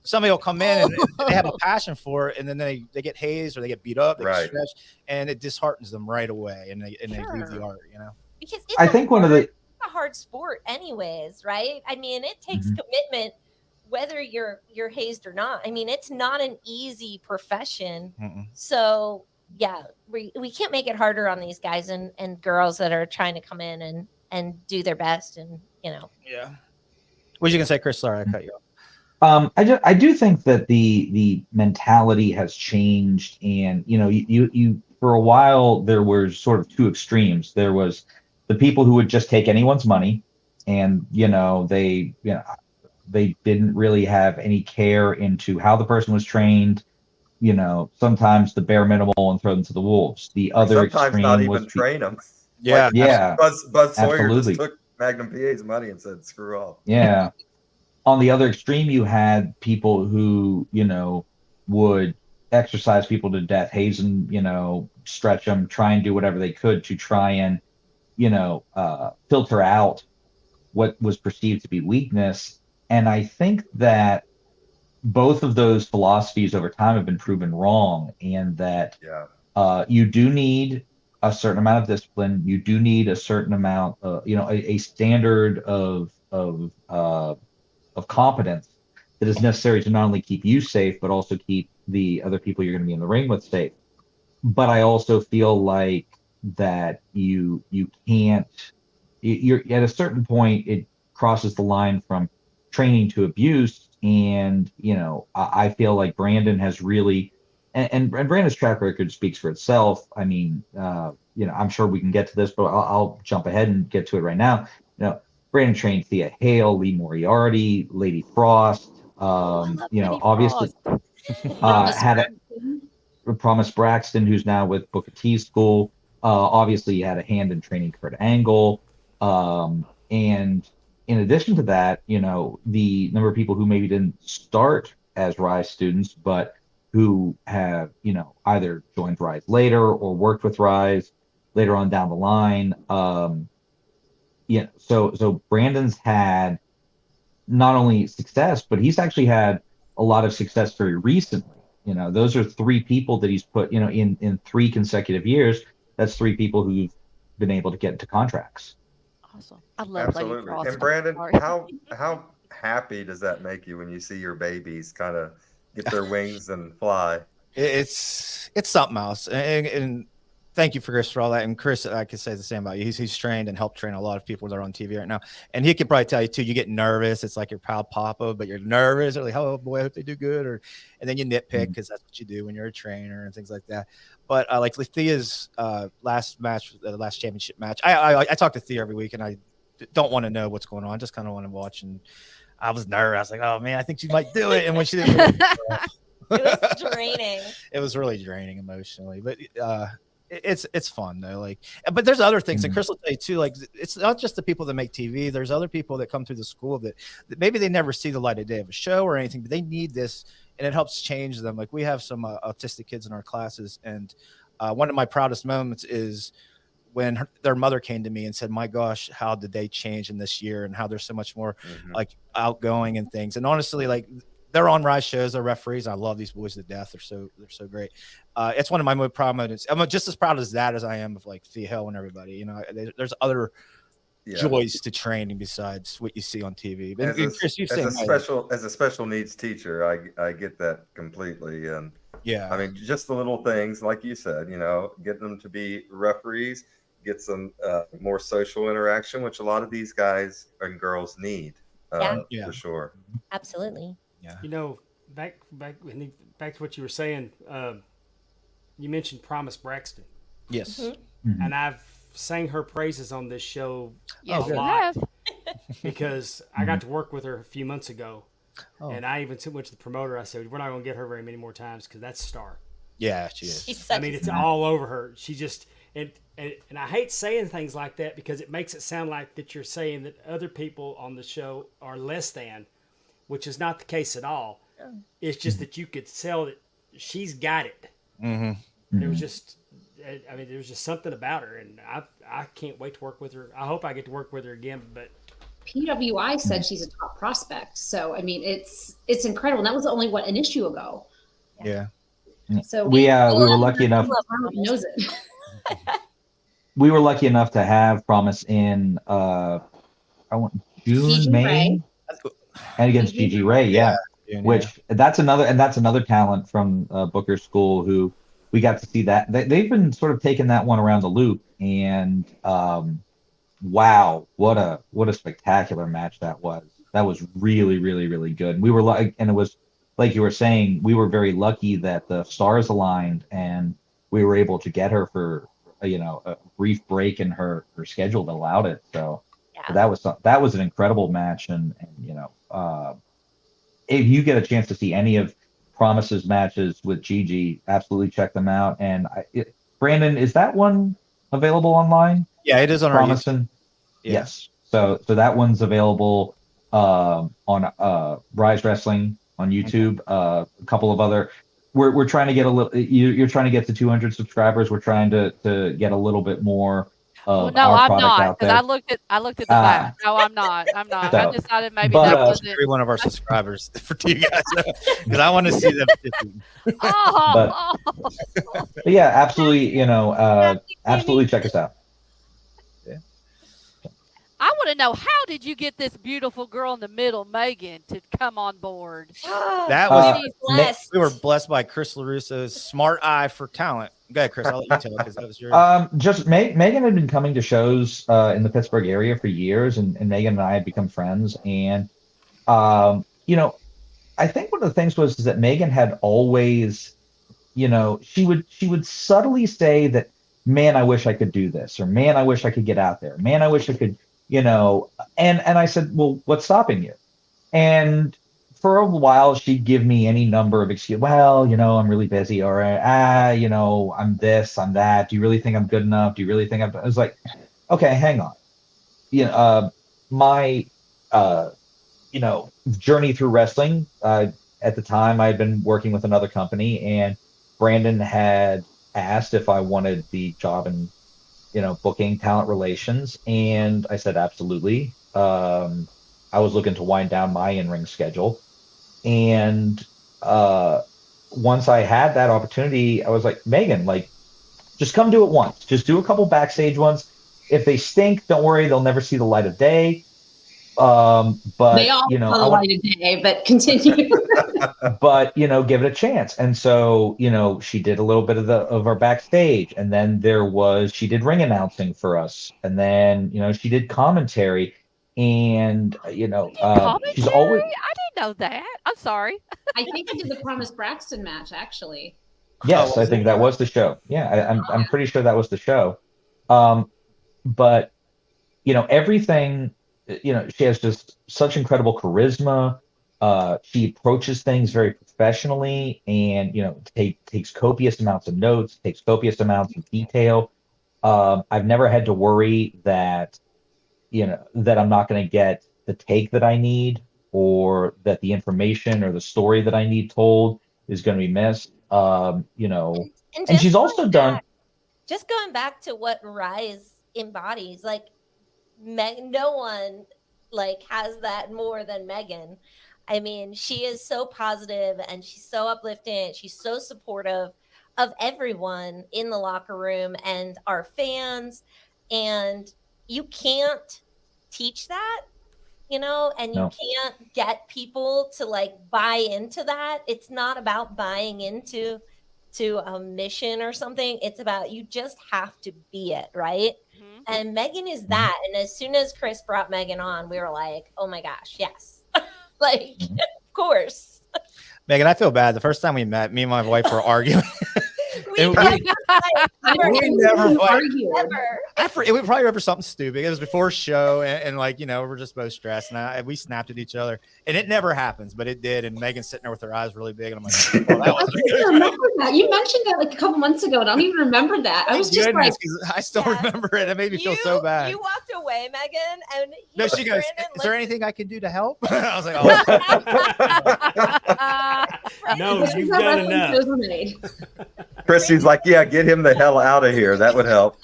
somebody will come in and they have a passion for it, and then they get hazed or they get beat up, they get stretched, and it disheartens them right away, and they leave the art.
Because
I think one of the
a hard sport, anyways, right? I mean, it takes commitment. Whether you're hazed or not, I mean, it's not an easy profession. So yeah, we can't make it harder on these guys and girls that are trying to come in and do their best. And
Yeah. What was you gonna say, Chris? Sorry, I cut you off.
I do think that the mentality has changed, and you for a while there were sort of two extremes. There was the people who would just take anyone's money, and they didn't really have any care into how the person was trained. Sometimes the bare minimal and throw them to the wolves. The other extreme
not even
was
train them.
Yeah,
Buzz Sawyer
absolutely.
just took Magnum PA's money and said, "Screw off."
Yeah. On the other extreme, you had people who would exercise people to death, haze them, stretch them, try and do whatever they could to try and filter out what was perceived to be weakness. And I think that both of those philosophies over time have been proven wrong, and that you do need a certain amount of discipline. You do need a certain amount, a standard of competence that is necessary to not only keep you safe, but also keep the other people you're going to be in the ring with safe. But I also feel like that you can't. You're at a certain point, it crosses the line from training to abuse, and I feel like Brandon has really, and Brandon's track record speaks for itself. I mean, I'm sure we can get to this, but I'll jump ahead and get to it right now. Brandon trained Thea Hale, Lee Moriarty, Lady Frost. Obviously had Promise Braxton, who's now with Booker T School. Obviously, he had a hand in training Kurt Angle, and in addition to that, the number of people who maybe didn't start as Ryse students, but who have, either joined Ryse later or worked with Ryse later on down the line. So Brandon's had not only success, but he's actually had a lot of success very recently. Those are three people that he's put, in 3 consecutive years. That's 3 people who've been able to get into contracts.
Awesome. I love Lady Frost.
And Brandon, how happy does that make you when you see your babies kind of get their wings and fly?
It's something else. And thank you for Chris for all that. And Chris, I could say the same about you. He's trained and helped train a lot of people that are on TV right now. And he could probably tell you too, you get nervous. It's like your proud papa, but you're nervous. Or like, oh boy, I hope they do good. And then you nitpick because that's what you do when you're a trainer and things like that. But like Thea's last match, the last championship match, I talk to Thea every week, and I don't want to know what's going on. I just kind of want to watch. And I was nervous. I was like, oh man, I think she might do it. And when she didn't,
it was draining.
It was really draining emotionally, but it's fun though. Like, but there's other things, and Chris will tell you too. Like, it's not just the people that make TV. There's other people that come through the school that maybe they never see the light of day of a show or anything, but they need this, and it helps change them. Like, we have some autistic kids in our classes, and one of my proudest moments is when their mother came to me and said, "My gosh, how did they change in this year, and how they're so much more like outgoing and things." And honestly, like, they're on Ryse shows, they're referees. I love these boys to death. They're so great. It's one of my most proud moments. I'm just as proud as that as I am of like Thea Hill and everybody. There's other joys to training besides what you see on TV. And Chris,
as a special needs teacher, I get that completely. And I mean, just the little things, like you said, getting them to be referees, get some more social interaction, which a lot of these guys and girls need. For sure.
Absolutely.
Yeah.
You know, back to what you were saying. You mentioned Promise Braxton,
Yes.
Mhm.
and I've sang her praises on this show
Yes,
a
you
lot
have.
because I got to work with her a few months ago,
Oh.
and I even went to the promoter. I said, "We're not going to get her very many more times because that's a star."
Yeah, she is.
She's such
I mean,
a
it's all over her. She just and I hate saying things like that because it makes it sound like that you're saying that other people on the show are less than, which is not the case at all. It's just that you could tell that she's got it.
Mm-hmm.
There was just, I mean, there was just something about her, and I can't wait to work with her. I hope I get to work with her again. But
PWI said she's a top prospect, so I mean, it's incredible. And that was only an issue ago.
Yeah.
So
We were lucky enough.
Knows it.
We were lucky enough to have Promise in June,
Gigi
May,
Ray.
and against Gigi Ray, yeah. Which that's another talent from Booker's school who we got to see that they've been sort of taking that one around the loop, and wow, what a spectacular match that was. That was really, really, really good. We were like, and it was like you were saying, we were very lucky that the stars aligned and we were able to get her for a brief break in her schedule that allowed it. So
Yeah.
that was an incredible match, and if you get a chance to see any of Promise's matches with Gigi, absolutely check them out. And Brandon, is that one available online?
Yeah, it is on our
Promise
YouTube.
and
Yeah.
yes. So that one's available on Ryse Wrestling on YouTube. A couple of other. We're trying to get a little. You're trying to get to 200 subscribers. We're trying to get a little bit more
Well,
of
no,
our
I'm
product
not
out
because
there.
I looked at the back. No, I'm not. I
So,
decided maybe
but,
that
That's
wasn't.
every one of our subscribers for you guys because I want to see them.
Oh,
But yeah, absolutely. Absolutely check us out.
I want to know, how did you get this beautiful girl in the middle, Megan, to come on board?
That was
She's blessed.
we were blessed by Chris LeRusso's smart eye for talent. Go ahead, Chris. I'll let you tell it because that was yours.
Just Megan had been coming to shows in the Pittsburgh area for years, and Megan and I had become friends. And I think one of the things was that Megan had always, she would subtly say that, man, I wish I could do this, or man, I wish I could get out there, man, I wish I could, and I said, well, what's stopping you? And for a while, she'd give me any number of excuses. Well, I'm really busy, or I'm this, I'm that. Do you really think I'm good enough? Do you really think I was like, okay, hang on. My journey through wrestling. At the time, I had been working with another company, and Brandon had asked if I wanted the job in booking talent relations, and I said absolutely. I was looking to wind down my in-ring schedule, and once I had that opportunity, I was like, Megan, just come do it once. Just do a couple backstage ones. If they stink, don't worry, they'll never see the light of day. But
They all saw the light of day, but continue.
but give it a chance. And so she did a little bit of our backstage, and then she did ring announcing for us, and then she did commentary, and
Commentary?
she's always
I didn't know that. I'm sorry.
I think I did the Promise Braxton match actually.
yes, I think that was the show. Yeah, I'm pretty sure that was the show. But everything. She has just such incredible charisma. She approaches things very professionally, and takes copious amounts of notes, takes copious amounts of detail. I've never had to worry that that I'm not going to get the take that I need, or that the information or the story that I need told is going to be missed. And she's also done.
Just going back to what Ryse embodies, no one has that more than Megan. I mean, she is so positive and she's so uplifting. She's so supportive of everyone in the locker room and our fans. And you can't teach that, and you can't get people to buy into that. It's not about buying into a mission or something. It's about, you just have to be it, right?
Mhm.
And Megan is that. And as soon as Chris brought Megan on, we were like, oh my gosh, yes. Of course.
Megan, I feel bad. The first time we met, me and my wife were arguing.
We
And
never
we never fight.
Argue.
We probably remember something stupid. It was before show, and like, we're just both stressed, and we snapped at each other, and it never happens, but it did. And Megan's sitting there with her eyes really big, and I'm like, well, that
I
was
don't even remember that. You mentioned that like a couple months ago, and I don't even remember that. I was just like,
goodness, 'cause I still remember it. It made me feel so bad.
You walked away, Megan, and
No, she goes,
Brandon
"Is there
looked-
anything I can do to help?" I was like, "Oh,
No,
this is
you've
how
done
wrestling
enough.
shows were made.
Christy's like, yeah, get him the hell out of here. That would help.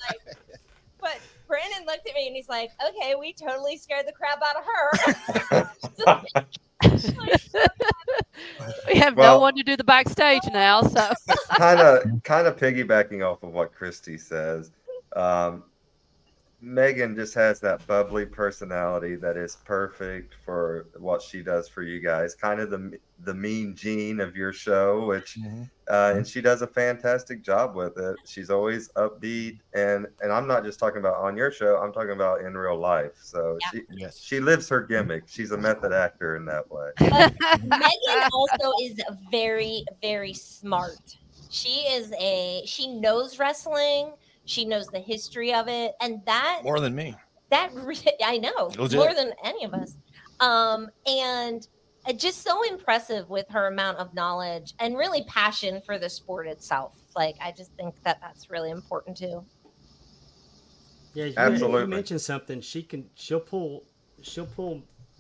But Brandon looked at me and he's like, "Okay, we totally scared the crap out of her."
We have
Well-
no one to do the backstage now, so
kind of piggybacking off of what Christy says. Megan just has that bubbly personality that is perfect for what she does for you guys. Kind of the mean Gene of your show, which and she does a fantastic job with it. She's always upbeat, and I'm not just talking about on your show. I'm talking about in real life. So she lives her gimmick. She's a method actor in that way.
Megan also is very, very smart. She knows wrestling. She knows the history of it, and
more than me."
I know
Legit.
more than any of us. And just so impressive with her amount of knowledge and really passion for the sport itself. Like, I just think that that's really important too.
Yeah, you
Absolutely.
mentioned something. She'll pull.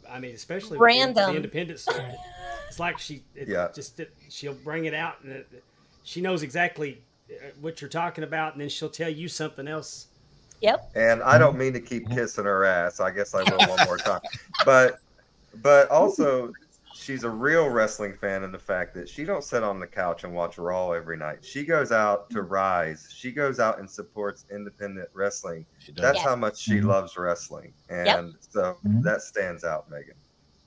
I mean, especially
Random.
with the independent circuit. It's like she'll bring it out, and she knows exactly what you're talking about, and then she'll tell you something else.
Yep.
And I don't mean to keep kissing her ass. I guess I will one more time. But also, she's a real wrestling fan in the fact that she don't sit on the couch and watch Raw every night. She goes out to Ryse. She goes out and supports independent wrestling. That's how much she loves wrestling. And so that stands out, Megan.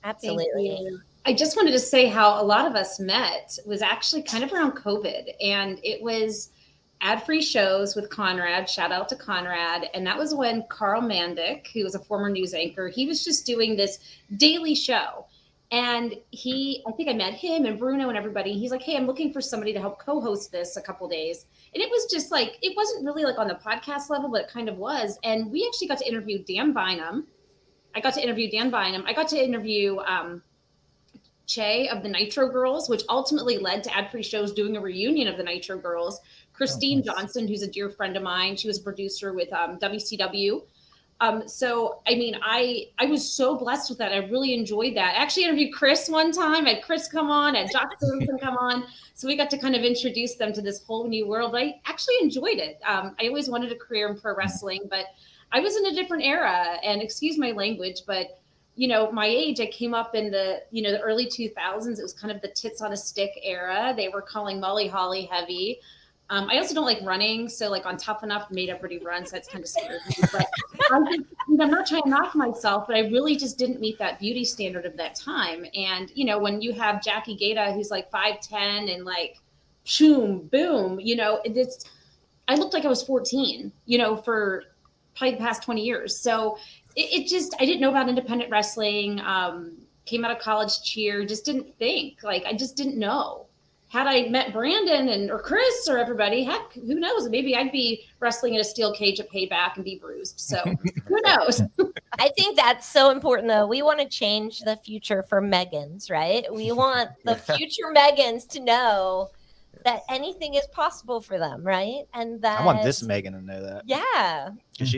Absolutely.
I just wanted to say how a lot of us met was actually kind of around COVID, and it was ad-free shows with Conrad. Shout out to Conrad. And that was when Carl Mandick, who was a former news anchor, he was just doing this daily show. And I think I met him and Bruno and everybody. He's like, "Hey, I'm looking for somebody to help co-host this a couple days." And it was just like, it wasn't really like on the podcast level, but it kind of was. And we actually got to interview Dan Bynum. I got to interview Che of the Nitro Girls, which ultimately led to ad-free shows doing a reunion of the Nitro Girls. Christine Johnson, who's a dear friend of mine, she was a producer with WCW. So, I mean, I was so blessed with that. I really enjoyed that. I actually interviewed Chris one time. I had Chris come on, I had Josh Stevenson come on. So we got to kind of introduce them to this whole new world. I actually enjoyed it. I always wanted a career in pro wrestling, but I was in a different era, and excuse my language, but my age, I came up in the early 2000s. It was kind of the tits on a stick era. They were calling Molly Holly heavy. I also don't like running. So like on Tough Enough made everybody run. So that's kind of scary. But I'm not trying to knock myself, but I really just didn't meet that beauty standard of that time. And, when you have Jackie Gaeta, who's like 5'10" and like, boom, I looked like I was 14, for probably the past 20 years. So I didn't know about independent wrestling, came out of college cheer, just didn't think, I just didn't know. Had I met Brandon or Chris or everybody, heck, who knows? Maybe I'd be wrestling in a steel cage at Payback and be bruised. So who knows?
I think that's so important, though. We want to change the future for Megans, right? We want the future Megans to know that anything is possible for them, right? And that
I want this Megan to know that.
Yeah.
'Cause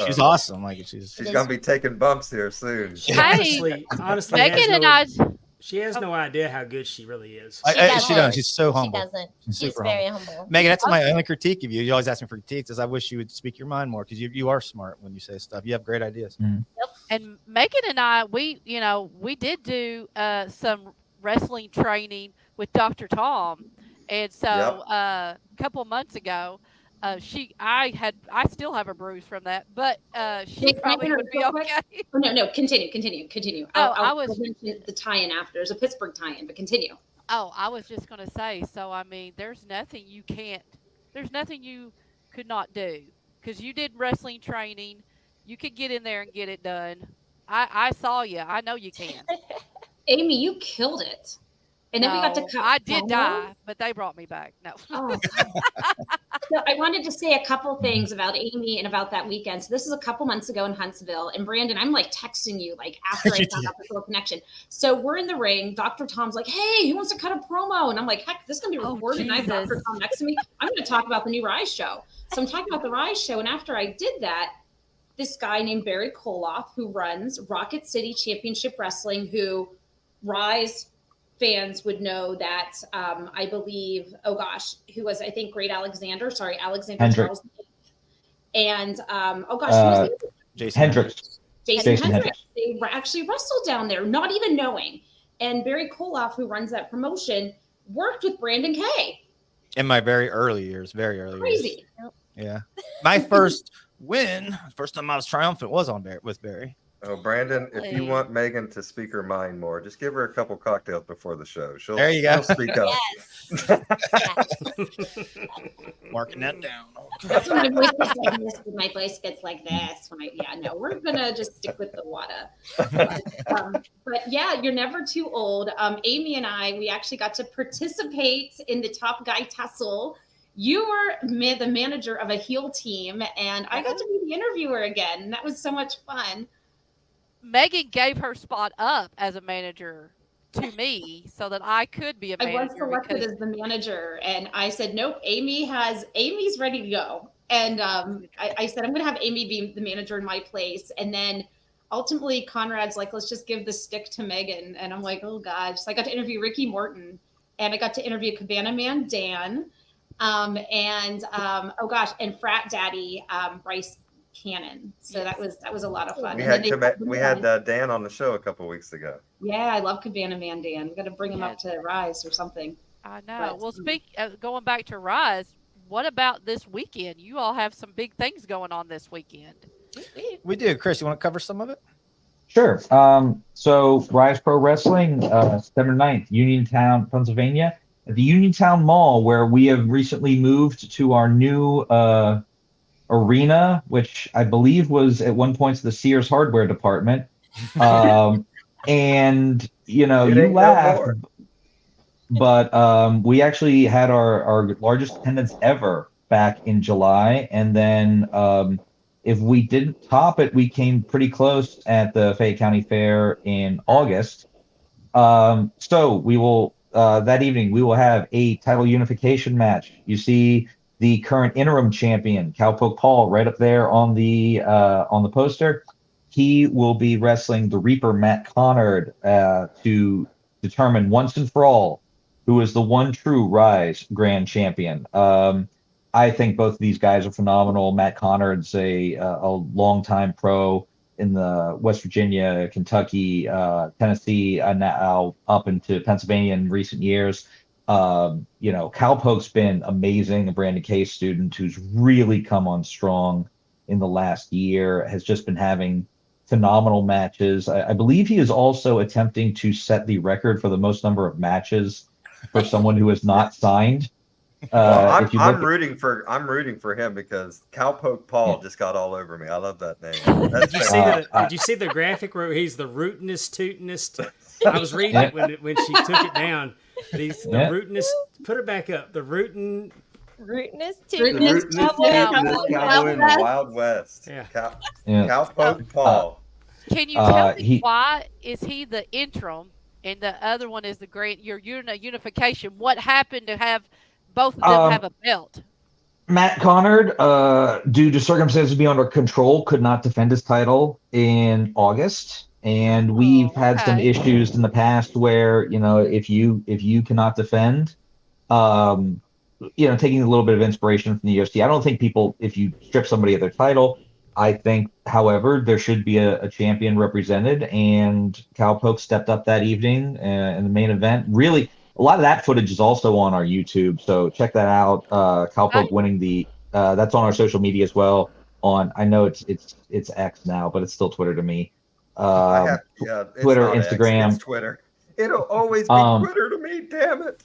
she's awesome. Like she's
gonna be taking bumps here soon.
Honestly,
Megan and I.
She has no idea how good she really is.
She doesn't. She's so humble.
She doesn't.
She's
She's
super
very
humble.
humble.
Megan, that's my only critique of you. You always ask me for critiques. Is I wish you would speak your mind more, because you are smart when you say stuff. You have great ideas.
Yep.
And Megan and I, we did do some wrestling training with Dr. Tom, and so a couple of months ago, I still have a bruise from that, but she probably would be okay.
Oh, no, continue. I was mention the tie-in after. There's a Pittsburgh tie-in, but continue.
Oh, I was just going to say, so I mean, there's nothing you could not do, because you did wrestling training. You could get in there and get it done. I saw you. I know you can.
Amy, you killed it. And then we got to
No,
cut
I did
promo.
die, but they brought me back. No.
Oh, so I wanted to say a couple things about Amy and about that weekend. So this is a couple months ago in Huntsville. And Brandon, I'm like texting you like after I found out this little connection. So we're in the ring. Dr. Tom's like, hey, who wants to cut a promo? And I'm like, heck, this is going to be recorded. And I have Dr. Tom next to me. I'm going to talk about the new Ryse show. So I'm talking about the Ryse show. And after I did that, this guy named Barry Koloff, who runs Rocket City Championship Wrestling, who Ryse fans would know that I believe, who was, I think, Alexander
Hendricks.
Charles. And, who was the
Jason
Hendricks.
Jason Hendricks. They actually wrestled down there, not even knowing. And Barry Koloff, who runs that promotion, worked with Brandon K.
In my very early years.
Crazy.
Yeah. My first first time I was triumphant was with Barry.
Oh, Brandon, if you want Megan to speak her mind more, just give her a couple cocktails before the show.
There you go.
She'll speak up.
Marking that down.
That's when my voice gets like this. When my voice gets like this. We're gonna just stick with the water. But yeah, you're never too old. Amy and we actually got to participate in the Top Guy Tussle. You were the manager of a heel team, and I got to be the interviewer again. That was so much fun.
Megan gave her spot up as a manager to me so that I could be a manager.
I was selected as the manager, and I said, nope, Amy's ready to go. And I said, I'm going to have Amy be the manager in my place. And then ultimately Conrad's like, let's just give the stick to Megan. And I'm like, oh gosh. So I got to interview Ricky Morton, and I got to interview Cabana Man Dan, and Frat Daddy, Bryce Cannon. So that was a lot of fun.
We had Dan on the show a couple weeks ago.
Yeah, I love Cabana Man Dan. We got to bring him up to Ryse or something.
I know. Going back to Ryse, what about this weekend? You all have some big things going on this weekend.
We do. Chris, you want to cover some of it?
Sure. So Ryse Pro Wrestling, September 9th, Uniontown, Pennsylvania, at the Uniontown Mall, where we have recently moved to our new arena, which I believe was at one point the Sears hardware department. And you laugh, but we actually had our largest attendance ever back in July. And then if we didn't top it, we came pretty close at the Fayette County Fair in August. So we will, that evening, we will have a title unification match. You see the current interim champion, Cowpoke Paul, right up there on the poster. He will be wrestling the Reaper, Matt Connard, to determine once and for all who is the one true Ryse Grand Champion. I think both of these guys are phenomenal. Matt Connard's a longtime pro in the West Virginia, Kentucky, Tennessee, and now up into Pennsylvania in recent years. Cowpoke's been amazing, a Brandon K student who's really come on strong in the last year, has just been having phenomenal matches. I believe he is also attempting to set the record for the most number of matches for someone who is not signed.
I'm rooting for him because Cowpoke Paul just got all over me. I love that name.
Did you see the graphic where he's the rootinest, tootinest? I was reading it when she took it down. The rootinest. Put it back up. The rootinest
cowboy in the Wild West.
Yeah.
Cowpoke Paul.
Can you tell me why is he the interim and the other one is your unification? What happened to have both of them have a belt?
Matt Connard, due to circumstances beyond our control, could not defend his title in August. And we've had some issues in the past where, if you cannot defend, taking a little bit of inspiration from the UFC. I don't think if you strip somebody of their title, I think, however, there should be a champion represented, and Cowpoke stepped up that evening in the main event. Really, a lot of that footage is also on our YouTube, so check that out. Cowpoke winning that's on our social media as well. I know it's X now, but it's still Twitter to me. Twitter, Instagram.
It's Twitter. It'll always be Twitter to me. Damn it.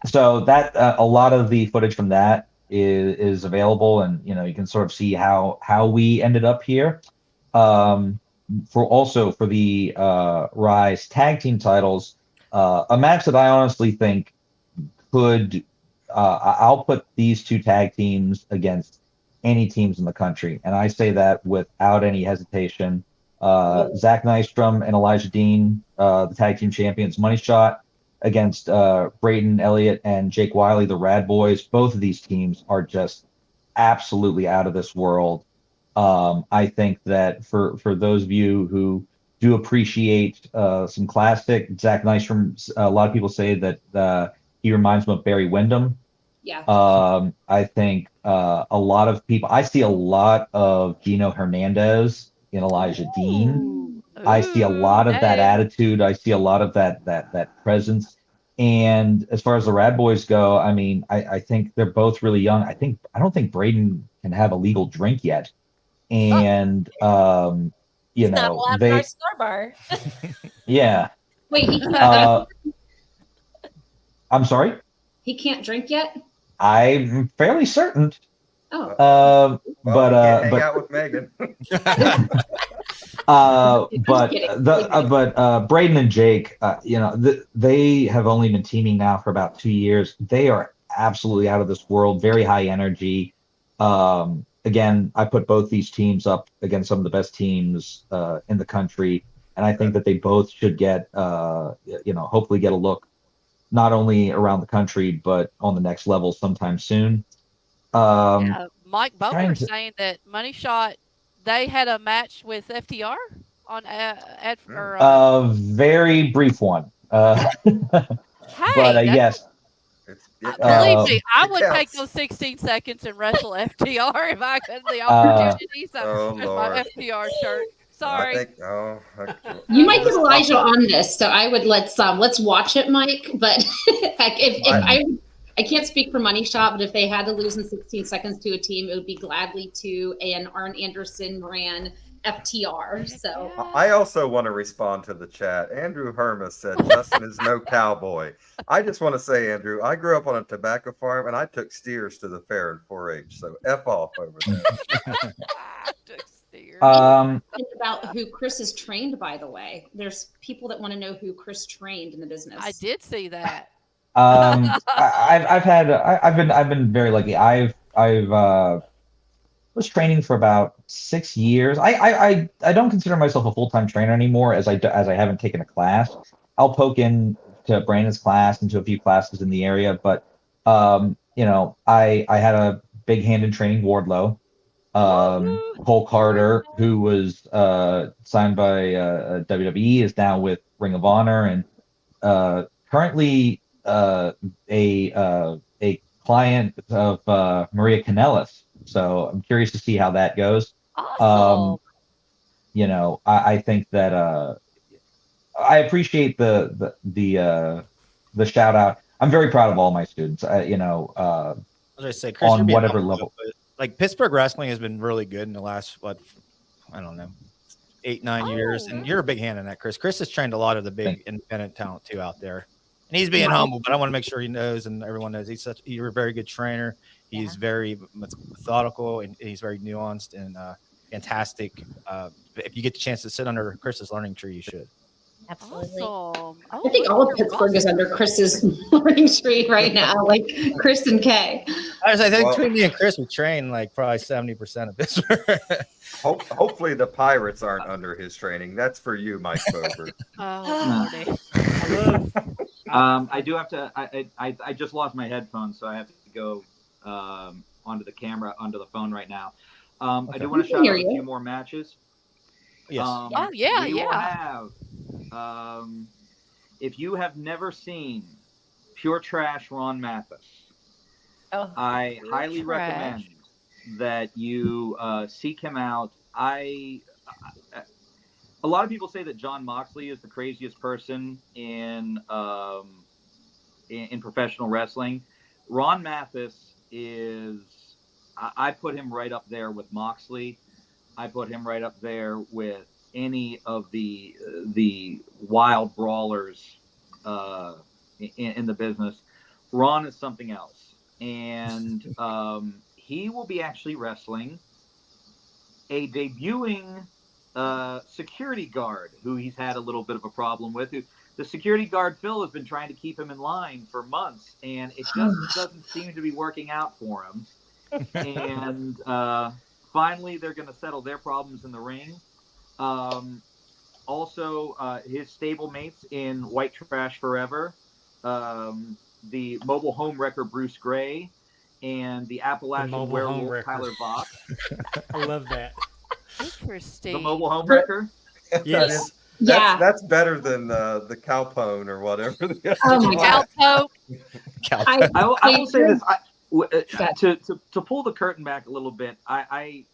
So that a lot of the footage from that is available, and you can sort of see how we ended up here. for the Ryse tag team titles, a match that I honestly think could I'll put these two tag teams against any teams in the country, and I say that without any hesitation. Zach Nystrom and Elijah Dean, the tag team champions, Money Shot against Braden Elliott and Jake Wiley, the Rad Boys. Both of these teams are just absolutely out of this world. I think that for those of you who do appreciate some classic Zach Nystrom, a lot of people say that he reminds them of Barry Windham.
Yeah.
I think a lot of people. I see a lot of Gino Hernandez in Elijah Dean. I see a lot of that attitude. I see a lot of that presence. And as far as the Rad Boys go, I mean, I think they're both really young. I don't think Braden can have a legal drink yet. And you
It's not
know,
allowed in our Star Bar.
yeah.
Wait, he can't,
I'm sorry?
he can't drink yet?
I'm fairly certain.
Oh.
Well,
But
you can't hang
but
out with Megan.
but Braden and Jake, you know, they have only been teaming now for about 2 years. They are absolutely out of this world, very high energy. Again, I put both these teams up against some of the best teams in the country, and I think that they both should get, you know, hopefully get a look not only around the country but on the next level sometime soon.
Mike Boner saying that Money Shot, they had a match with FTR on
very brief one.
Hey,
yes.
Believe me, I would
counts.
take those 16 seconds and wrestle FTR if I had the opportunity. So that's my FTR shirt. Sorry.
You might get Elijah on this, so I would let's watch it, Mike. But I can't speak for Money Shot, but if they had to lose in 16 seconds to a team, it would be gladly to an Arn Anderson ran FTR. So
I also want to respond to the chat. Andrew Hermas said Justin is no cowboy. I just want to say, Andrew, I grew up on a tobacco farm and I took steers to the fair in 4-H. So F off over there.
About who Chris is trained, by the way. There's people that want to know who Chris trained in the business.
I did see that.
I've been very lucky. I've was training for about 6 years. I don't consider myself a full-time trainer anymore as I haven't taken a class. I'll poke in to Brandon's class and to a few classes in the area, but you know, I had a big hand in training Wardlow. Cole Carter, who was signed by WWE, is now with Ring of Honor and currently a client of Maria Kanellis. So I'm curious to see how that goes.
Awesome.
You know, I think that I appreciate the shout out. I'm very proud of all my students. You know,
I was gonna say, Chris,
on whatever level.
Like Pittsburgh wrestling has been really good in the last I don't know, 8-9 years, and you're a big hand in that, Chris. Chris has trained a lot of the big independent talent too out there, and he's being humble. But I want to make sure he knows and everyone knows you're a very good trainer. He's very methodical and he's very nuanced and fantastic. If you get the chance to sit under Chris's learning tree, you should.
Absolutely.
Awesome.
I think all of Pittsburgh is under Chris's learning tree right now, like Chris and Kay.
I think between me and Chris, we train like probably 70% of Pittsburgh.
Hopefully the Pirates aren't under his training. That's for you, Mike Bober.
I do have to. I just lost my headphones, so I have to go onto the camera, onto the phone right now. I do want to shout out a few more matches.
Yes.
We will have, if you have never seen Pure Trash Ron Mathis, I highly recommend that you seek him out. A lot of people say that John Moxley is the craziest person in professional wrestling. Ron Mathis is, I put him right up there with Moxley. I put him right up there with any of the wild brawlers in the business. Ron is something else, and he will be actually wrestling a debuting security guard who he's had a little bit of a problem with. The security guard, Phil, has been trying to keep him in line for months, and it just doesn't seem to be working out for him. And finally, they're going to settle their problems in the ring. Also, his stable mates in White Trash Forever, the mobile home wrecker Bruce Gray, and the Appalachian werewolf Tyler Vox.
I love that.
Interesting.
The mobile home wrecker.
Yes.
That's better than the cowpone or whatever.
Oh my God.
Cowpoke.
I will say this. To pull the curtain back a little bit, I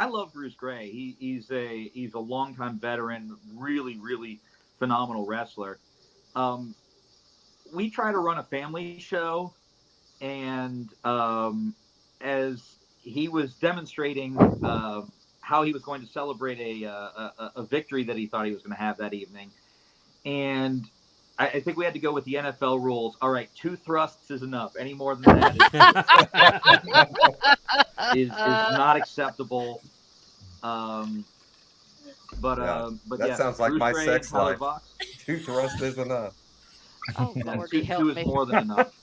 love Bruce Gray. He's a longtime veteran, really phenomenal wrestler. We try to run a family show, and as he was demonstrating how he was going to celebrate a victory that he thought he was going to have that evening, and I think we had to go with the NFL rules. All right, 2 thrusts is enough. Any more than that is not acceptable. But
that sounds like
Bruce
my
Gray
sex
and Tyler
life.
Vox.
2 thrusts is enough.
Oh,
Yeah,
Lordy,
two
help
is
me.
more than enough.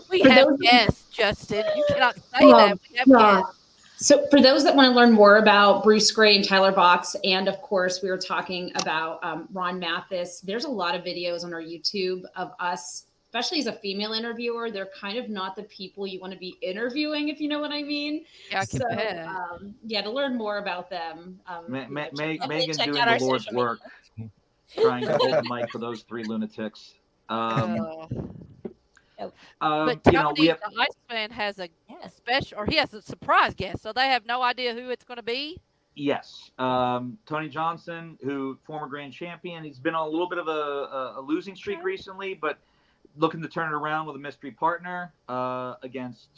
We
For
have
those-
guests, Justin. You cannot say that. We have guests.
So for those that want to learn more about Bruce Gray and Tyler Vox, and of course we were talking about Ron Mathis, there's a lot of videos on our YouTube of us, especially as a female interviewer. They're kind of not the people you want to be interviewing, if you know what I mean.
Yeah, I can bet.
Yeah, to learn more about them.
Megan
check
doing
out
the
our
Lord's
social
work, trying to hold the mic for those 3 lunatics.
But
You know,
Tony,
we have
the Iceman has a special, or he has a surprise guest, so they have no idea who it's going to be.
yes, Tony Johnson, who former grand champion. He's been on a little bit of a losing streak recently, but looking to turn it around with a mystery partner against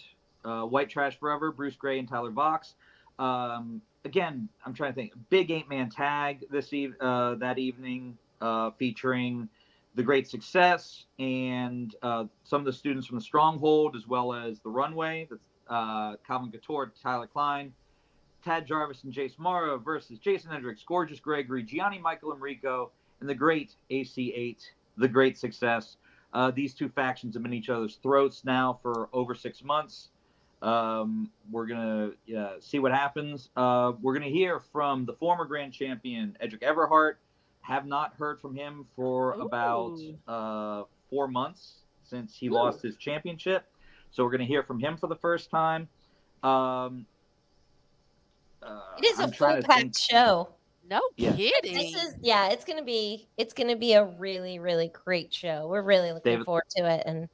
White Trash Forever, Bruce Gray and Tyler Vox. Again, I'm trying to think. Big 8-man tag that evening, featuring the Great Success and some of the students from the Stronghold, as well as the Runway. That's Calvin Couture, Tyler Klein, Tad Jarvis, and Jace Mara versus Jason Hendricks, Gorgeous Gregory, Gianni Michael Enrico, and the Great AC8, the Great Success. These 2 factions have been each other's throats now for over 6 months. We're going to see what happens. We're going to hear from the former grand champion, Edric Everhart. Have not heard from him for about 4 months since he lost his championship. So we're going to hear from him for the first time.
It is a full-packed show.
No kidding.
It's gonna be a really great show. We're really looking forward to it, and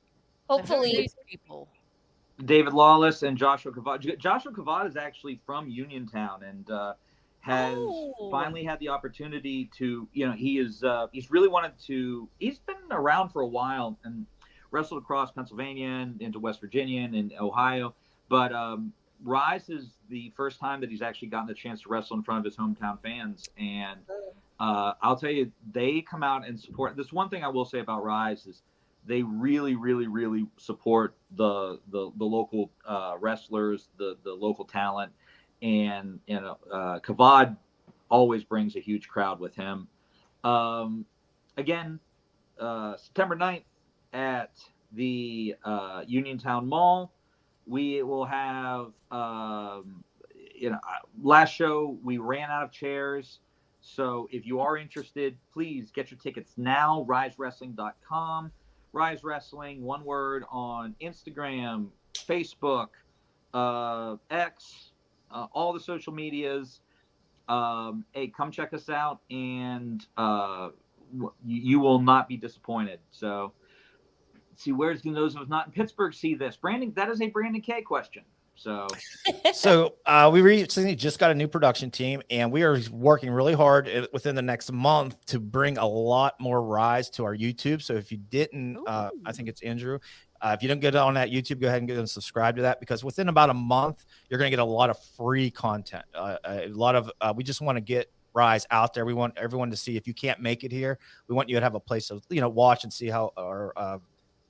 hopefully
these people.
David Lawless and Joshua Kavad. Joshua Kavad is actually from Uniontown and has finally had the opportunity to, he's really wanted to, he's been around for a while and wrestled across Pennsylvania and into West Virginia and in Ohio. But Ryse is the first time that he's actually gotten the chance to wrestle in front of his hometown fans. And I'll tell you, they come out and support. This one thing I will say about Ryse is they really support the local wrestlers, the local talent. And Kavad always brings a huge crowd with him. Again, September 9th at the Uniontown Mall, we will have last show we ran out of chairs, so if you are interested, please get your tickets now. RyseWrestling.com. Ryse Wrestling, one word, on Instagram, Facebook, X, all the social medias. Hey, come check us out, and you will not be disappointed. So, see, where's those of us not in Pittsburgh see this? Brandon, that is a Brandon K question. So
we recently just got a new production team, and we are working really hard within the next month to bring a lot more Ryse to our YouTube. So if you didn't, I think it's Andrew. If you don't get on that YouTube, go ahead and get them subscribe to that, because within about a month, you're going to get a lot of free content. We just want to get Ryse out there. We want everyone to see. If you can't make it here, we want you to have a place to watch and see how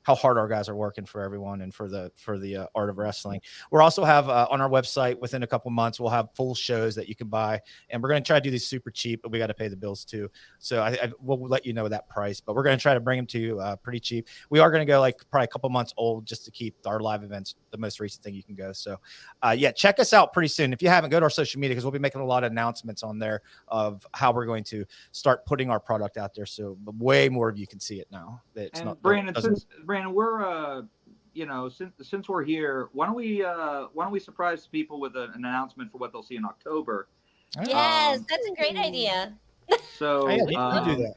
how hard our guys are working for everyone and for the art of wrestling. We'll also have on our website within a couple months, we'll have full shows that you can buy, and we're going to try to do these super cheap, but we got to pay the bills too. So we'll let you know that price, but we're going to try to bring them to you pretty cheap. We are going to go like probably a couple months old just to keep our live events the most recent thing you can go. So yeah, check us out pretty soon. If you haven't, go to our social media, because we'll be making a lot of announcements on there of how we're going to start putting our product out there. So way more of you can see it now. It's
And
not
Brandon, we're since we're here, why don't we surprise people with an announcement for what they'll see in October?
Yes, that's a great idea.
So
you can do that.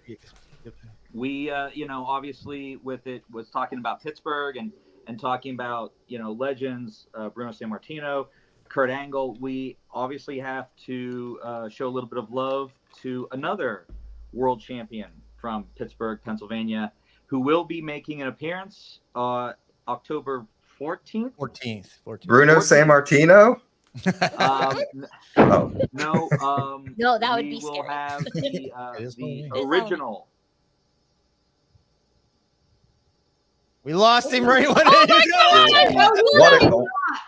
We obviously with it was talking about Pittsburgh and talking about legends, Bruno Sammartino, Kurt Angle. We obviously have to show a little bit of love to another world champion from Pittsburgh, Pennsylvania, who will be making an appearance October 14th.
14th.
Bruno Sammartino?
No.
No, that would be
will
scary.
have the
Halloween.
original.
We lost him right when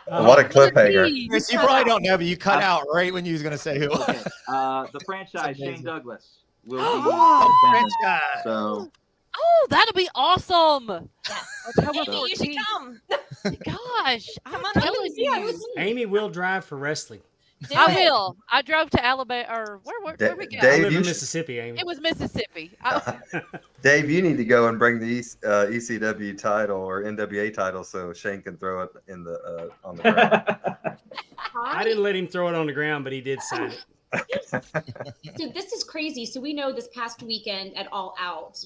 What a cliffhanger.
Chris, you probably don't know, but you cut out right when you was going to say who.
Okay. The franchise, Shane Douglas, will be in attendance. So
Oh, that'll be awesome. October
Amy, you should
14th.
come.
Gosh, I'm
Come on,
telling you.
Amy will drive for wrestling.
Do
I
it.
will. I drove to Alabama, or where we go?
I
Dave,
live
you
in
should-
Mississippi, Amy.
It was Mississippi.
Dave, you need to go and bring the ECW title or NWA title so Shane can throw it in the on the ground.
I didn't let him throw it on the ground, but he did sign it.
So this is crazy. So we know this past weekend at All Out,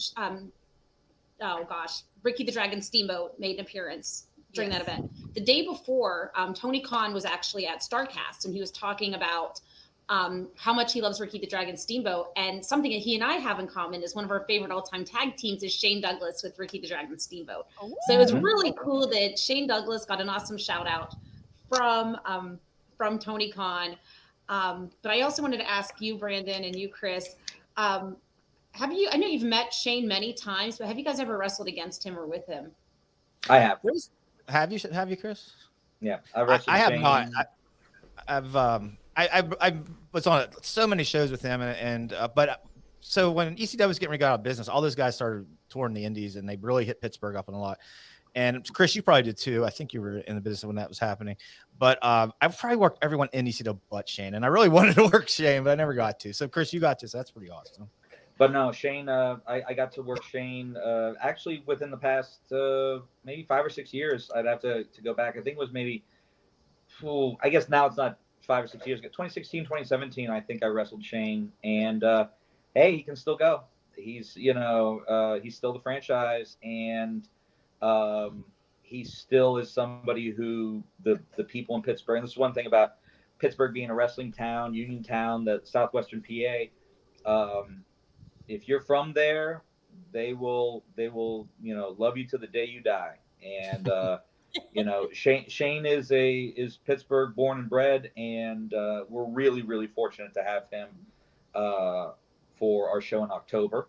Ricky the Dragon Steamboat made an appearance during that event. The day before, Tony Khan was actually at StarCast, and he was talking about how much he loves Ricky the Dragon Steamboat. And something that he and I have in common is one of our favorite all-time tag teams is Shane Douglas with Ricky the Dragon Steamboat. So it's really cool that Shane Douglas got an awesome shout out from Tony Khan. But I also wanted to ask you, Brandon, and you, Chris, I know you've met Shane many times, but have you guys ever wrestled against him or with him?
I have.
Have you, Chris?
Yeah,
I have not. I was on so many shows with him, but so when ECW was getting ready to go out of business, all those guys started touring the indies, and they really hit Pittsburgh up on a lot. And Chris, you probably did too. I think you were in the business when that was happening. But I've probably worked everyone in ECW but Shane, and I really wanted to work Shane, but I never got to. So Chris, you got to, so that's pretty awesome.
But no, Shane, I got to work Shane actually within the past maybe 5 or 6 years. I'd have to go back. I think it was maybe, I guess now it's not 5 or 6 years ago. 2016, 2017, I think I wrestled Shane. And hey, he can still go. He's still the franchise, and he still is somebody who the people in Pittsburgh, and this is one thing about Pittsburgh being a wrestling town, Union Town, the southwestern PA. If you're from there, they will love you to the day you die. And Shane is Pittsburgh born and bred, and we're really, really fortunate to have him for our show in October.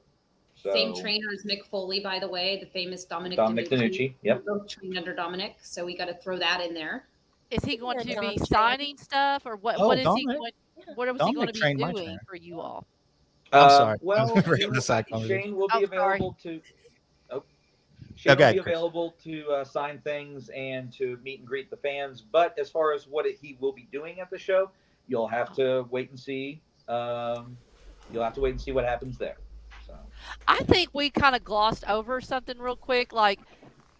So,
Same trainer as Mick Foley, by the way, the famous Dominic
DiNucci. Yep.
We're both trained under Dominic, so we got to throw that in there.
Is he going to be
Dom's
signing stuff, or what?
Oh,
what is he
Dominic.
going? What was
Dominic
he
trained
going
my
to be doing
trainer.
for you all?
I'm sorry.
Well,
Bring this back on.
Shane will be
I'm sorry.
available to. Shane
Okay,
will be
Chris.
available to sign things and to meet and greet the fans. But as far as what he will be doing at the show, you'll have to wait and see. You'll have to wait and see what happens there. So.
I think we kind of glossed over something real quick. Like,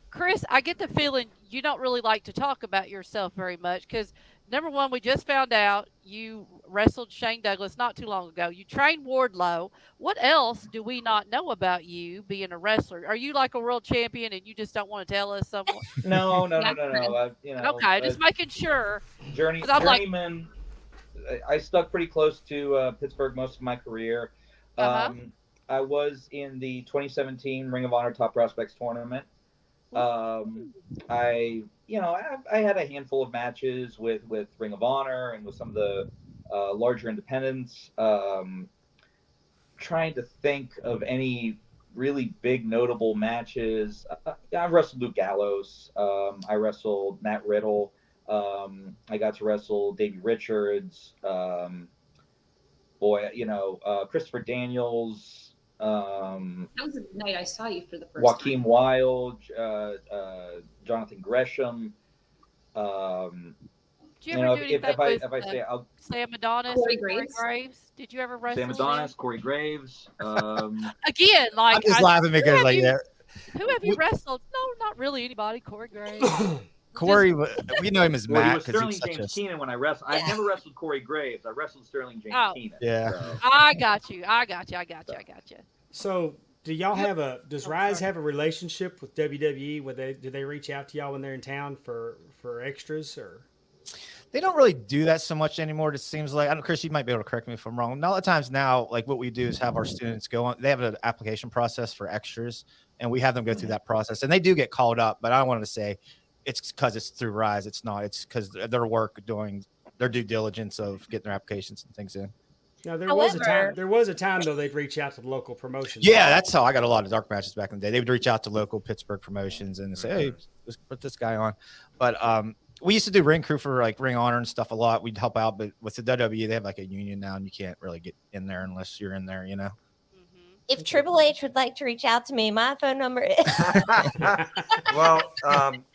Chris, I get the feeling you don't really like to talk about yourself very much because, number one, we just found out you wrestled Shane Douglas not too long ago. You trained Wardlow. What else do we not know about you being a wrestler? Are you like a world champion and you just don't want to tell us something?
No.
Okay, just making sure. 'Cause I'm like-
Journeyman. I stuck pretty close to Pittsburgh most of my career. I was in the 2017 Ring of Honor Top Prospects tournament. I had a handful of matches with Ring of Honor and with some of the larger independents. Trying to think of any really big notable matches. I wrestled Luke Gallows. I wrestled Matt Riddle. I got to wrestle Davey Richards. Christopher Daniels.
That was the night I saw you for the first
Joaquin
time.
Wilde, Jonathan Gresham.
Did you ever do anything with
if I say I'll,
Sam Adonis
Corey
or Corey
Graves?
Graves? Did you ever wrestle
Sam
with
Adonis,
him?
Corey Graves.
Again, like
I'm just laughing because like that.
who have you wrestled? No, not really anybody. Corey Graves.
Corey, we know him as
Well, he
Matt
was
because
Sterling
he's such
James
a.
Keenan when I wrestled. I've never wrestled Corey Graves. I wrestled Sterling James
Oh.
Keenan.
Yeah.
So.
I got you.
So, do y'all have does Ryse have a relationship with WWE? Do they reach out to y'all when they're in town for extras or?
They don't really do that so much anymore. It seems like, I don't, Chris, you might be able to correct me if I'm wrong. A lot of times now, like what we do is have our students go on. They have an application process for extras, and we have them go through that process. And they do get called up, but I wanted to say it's because it's through Ryse. It's not. It's because their work doing their due diligence of getting their applications and things in.
Now there was a time though they'd reach out to the local promotions.
Yeah, that's how I got a lot of dark matches back in the day. They would reach out to local Pittsburgh promotions and say, "Hey, let's put this guy on." But we used to do ring crew for like Ring Honor and stuff a lot. We'd help out, but with the WWE, they have like a union now, and you can't really get in there unless you're in there, you know.
If Triple H would like to reach out to me, my phone number is.
Well,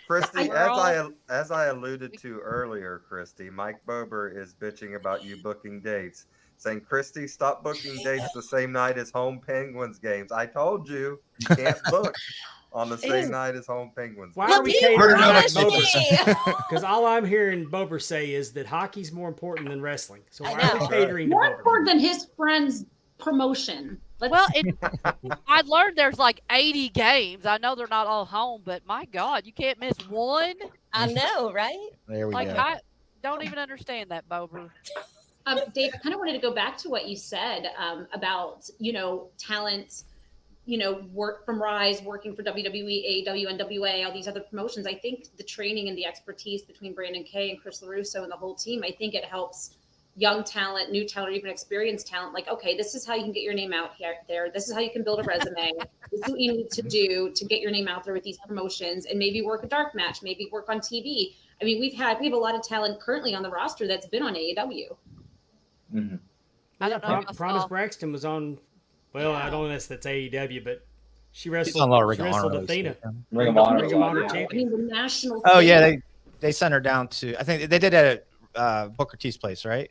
Christy, as I alluded to earlier, Christy, Mike Bober is bitching about you booking dates, saying, Christy, stop booking dates the same night as home Penguins games. I told you can't book on the same night as home Penguins.
Why
games.
are we catering to Mike
me.
Bober? Because all I'm hearing Bober say is that hockey's more important than wrestling. So why are we catering to
More
Bober?
important than his friend's promotion.
Well, I learned there's like 80 games. I know they're not all home, but my God, you can't miss one.
I know, right?
There we
Like
go.
I don't even understand that, Bober.
Dave, I kind of wanted to go back to what you said about, talent, work from Ryse, working for WWE, AEW, NWA, all these other promotions. I think the training and the expertise between Brandon Kay and Chris LeRusso and the whole team, I think it helps young talent, new talent, or even experienced talent. Like, okay, this is how you can get your name out there. This is how you can build a resume. This is what you need to do to get your name out there with these promotions, and maybe work a dark match, maybe work on TV. I mean, we have a lot of talent currently on the roster that's been on AEW.
Mm-hmm.
I don't know.
Promise Braxton was on. Well, I don't know if that's AEW, but she wrestled.
on a lot of
She
Ring of
wrestled
Honor
Athena.
Ring of Honor.
Ring of Honor
I
champion.
mean, the national.
Oh
thing.
yeah, they sent her down to. I think they did it at Booker T's place, right?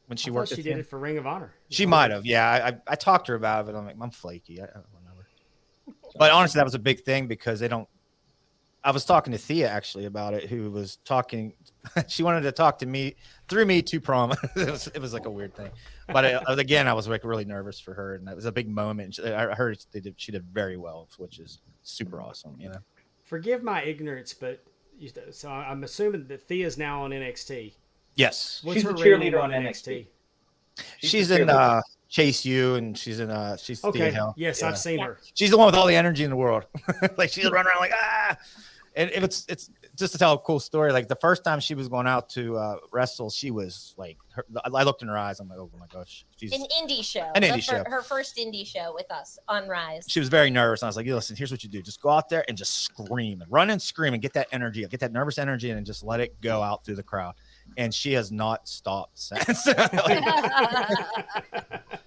When she worked.
She did it for Ring of Honor.
She might have. Yeah, I talked to her about it, but I'm like, I'm flaky. I don't remember. But honestly, that was a big thing because they don't. I was talking to Thea actually about it, who was talking. She wanted to talk to me through me to prom. It was like a weird thing. But again, I was like really nervous for her, and it was a big moment. I heard she did very well, which is super awesome. You know.
Forgive my ignorance, but so I'm assuming that Thea's now on NXT.
Yes.
What's
She's
her
a
real
cheerleader
name
on NXT.
She's in Chase U, and she's in she's
Okay.
Thea Hill.
Yes,
Yeah.
I've seen her.
She's the one with all the energy in the world. Like she's running around like and if it's just to tell a cool story. Like the first time she was going out to wrestle, she was like, I looked in her eyes. I'm like, oh my gosh, she's
An indie show.
An indie show.
Her first indie show with us on Ryse.
She was very nervous. And I was like, listen, here's what you do: just go out there and just scream, and run and scream, and get that energy, get that nervous energy, and just let it go out through the crowd. And she has not stopped since.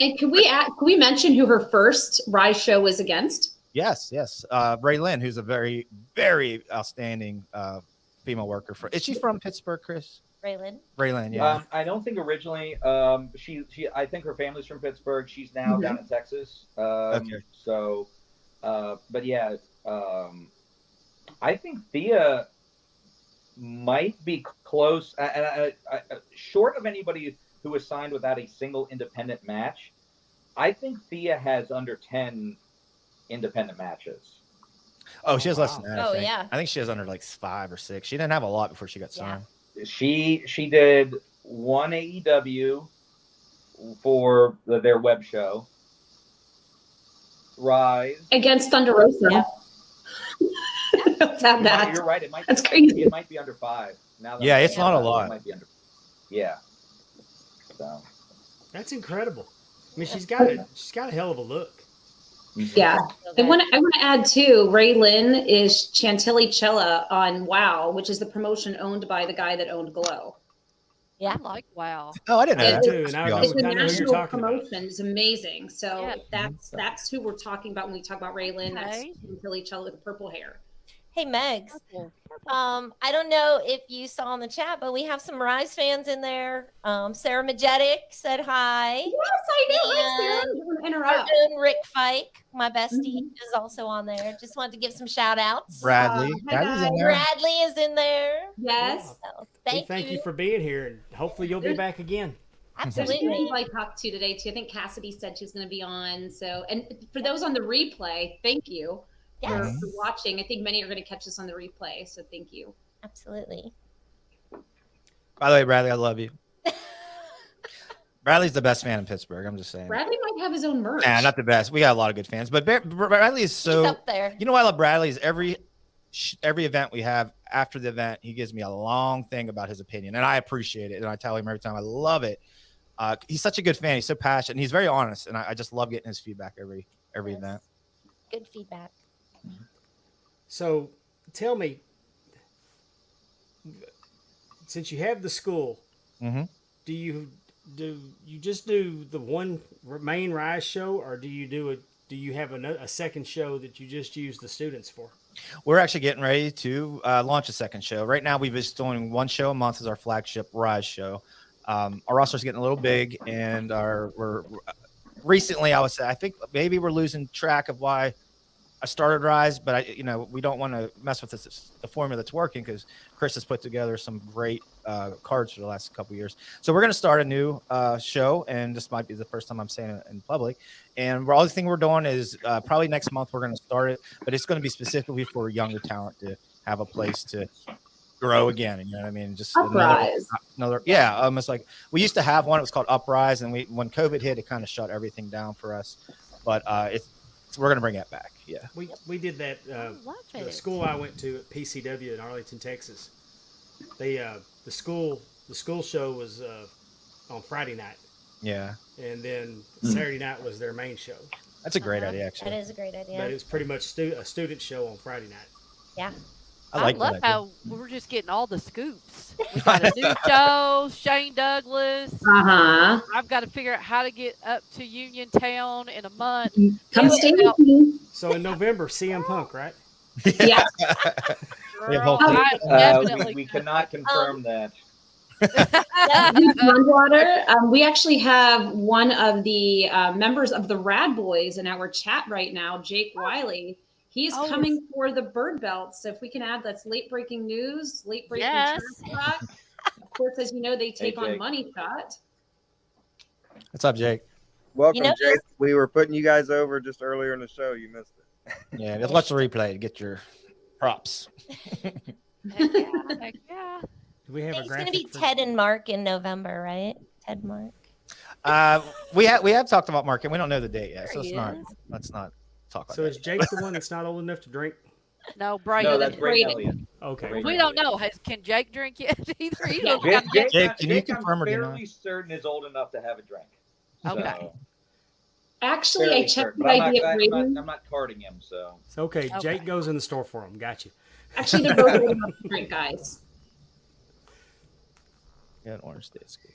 And can we mention who her first Ryse show was against?
Yes. Ray Lynn, who's a very, very outstanding female worker. Is she from Pittsburgh, Chris?
Raylan.
Ray Lynn, yeah.
I don't think originally. She. I think her family's from Pittsburgh. She's now down in Texas.
Okay.
So, but yeah, I think Thea might be close. Short of anybody who was signed without a single independent match, I think Thea has under 10 independent matches.
Oh, she has less than that.
Oh,
I think.
yeah.
I think she has under like 5 or 6. She didn't have a lot before she got signed.
She did one AEW for their web show. Ryse
Against Thunder Rosa.
Yeah.
Let's have that.
You're right. It might.
That's crazy.
It might be under 5. Now that
Yeah,
I'm
it's
thinking
not a
about it,
lot.
It might be under. Yeah. So.
That's incredible. I mean, she's got a hell of a look.
Yeah. I want to add too, Ray Lynn is Chantilly Cella on WoW, which is the promotion owned by the guy that owned Glow.
Yeah.
I like wow.
Oh, I didn't know
I
that.
do too, and I
It's
know,
a
I know who you're
national
talking about.
promotion. It's amazing. So
Yeah.
that's who we're talking about when we talk about Ray Lynn. That's
Okay.
Chantilly Cella with the purple hair.
Hey, Megs.
Purple.
I don't know if you saw in the chat, but we have some Ryse fans in there. Sarah Majetic said hi.
Yes, I know. Hi, Sarah.
And
You want to
our
interrupt?
own Rick Fike, my bestie, is also on there. Just wanted to give some shout outs.
Bradley.
Hi,
Bradley's in
guys.
there.
Bradley is in there.
Yes.
So
We
thank you.
for being here, and hopefully you'll be back again.
There's
Absolutely.
people I talked to today too. I think Cassidy said she's going to be on. So, and for those on the replay, thank you for
Yes.
watching. I think many are going to catch this on the replay. So thank you.
Absolutely.
By the way, Bradley, I love you. Bradley's the best fan in Pittsburgh. I'm just saying.
Bradley might have his own merch.
Nah, not the best. We got a lot of good fans, but Bradley is
He's
so.
up there.
You know why I love Bradley is every event we have after the event, he gives me a long thing about his opinion, and I appreciate it. And I tell him every time I love it. He's such a good fan. He's so passionate. And he's very honest, and I just love getting his feedback every
Yes.
event.
Good feedback.
So, tell me, since you have the school,
Mm-hmm.
do you just do the one main Ryse show, or do you have a second show that you just use the students for?
We're actually getting ready to launch a second show. Right now, we've been doing one show a month as our flagship Ryse show. Our roster's getting a little big, and we're recently, I would say, I think maybe we're losing track of why I started Ryse, but we don't want to mess with the formula that's working because Chris has put together some great cards for the last couple of years. So we're going to start a new show, and this might be the first time I'm saying it in public. And all the thing we're doing is probably next month we're going to start it, but it's going to be specifically for younger talent to have a place to grow again. And you know what I mean? Just another, yeah. Almost like we used to have one. It was called Uprise, and when COVID hit, it kind of shut everything down for us. But we're going to bring it back. Yeah.
We did that.
love
The
it.
school I went to at PCW in Arlington, Texas. The school show was on Friday night,
Yeah.
and then Saturday night was their main show.
That's a great idea, actually.
That is a great idea.
But it was pretty much a student show on Friday night.
Yeah.
I
love how we're just getting all the scoops. We got a new show, Shane Douglas.
Uh-huh.
I've got to figure out how to get up to Uniontown in a month.
Come stay with me.
So in November, CM Punk, right?
Yeah.
Girl,
hopefully.
I definitely
We cannot confirm that.
Pondwater. We actually have one of the members of the Rad Boys in our chat right now, Jake Wiley. He's
Oh.
coming for the bird belt. So if we can add, that's late breaking news, late breaking
Yes.
trash talk. Of course, as you know, they take on
Jake.
Money Shot.
What's up, Jake?
Welcome,
know-
Jake. We were putting you guys over just earlier in the show. You missed it.
Yeah, let's watch the replay to get your props.
Heck yeah, heck yeah.
Do we have a
It's going
graphic?
to be
for-
Ted and Mark in November, right? Ted and Mark.
We have talked about market. We don't know the date yet, so
There he
let's not talk about
So
that.
is Jake the one that's not old enough to drink?
No, Brayden.
No, that's Brayden
Brayden.
Elliott.
Okay.
Brayden
We don't know. Can Jake drink yet? Either he
Yeah.
don't got
Jake,
Jake, can you
Jake,
confirm or
I'm
deny?
fairly certain is old enough to have a drink.
Okay.
So,
Actually, I
fairly
checked
certain.
the
But
idea of
I'm
Braden.
not carding him, so.
So, okay,
Okay.
Jake goes in the store for him. Got you.
Actually, they're both old enough to drink, guys.
Yeah, an orange state school.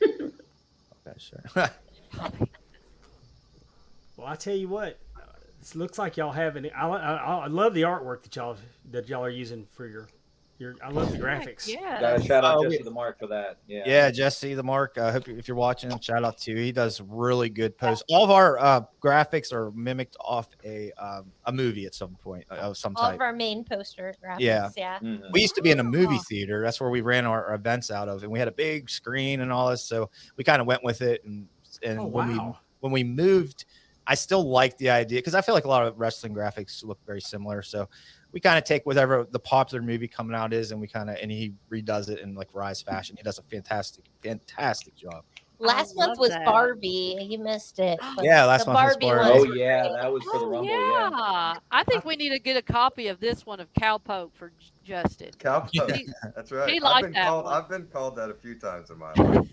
Okay, sure.
Well, I tell you what, it looks like y'all have an. I love the artwork that y'all are using for your. I love the graphics.
Yeah.
Got a shout out
Oh,
Jesse
yeah.
the Mark for that. Yeah.
Yeah, Jesse the Mark. I hope if you're watching, shout out to you. He does really good posts. All of our graphics are mimicked off a movie at some point of some
All
type.
of our main poster graphics.
Yeah.
Yeah.
Mhm.
We used to be in a movie theater. That's where we ran our events out of, and we had a big screen and all this. So we kind of went with it. And
Oh,
when
wow.
we moved, I still like the idea because I feel like a lot of wrestling graphics look very similar. So we kind of take whatever the popular movie coming out is, and and he redoes it in like Ryse fashion. He does a fantastic job.
Last month
love
was
that.
Barbie. You missed it. but
Yeah, last
the
month was
Barbie
Barbie.
one
Oh
is
yeah,
great.
that was for the
Oh
Rumble. Yeah.
yeah, I think we need to get a copy of this one of Cowpoke for Justin.
Cowpoke.
He,
That's right.
he liked that one.
I've been called that a few times in my life.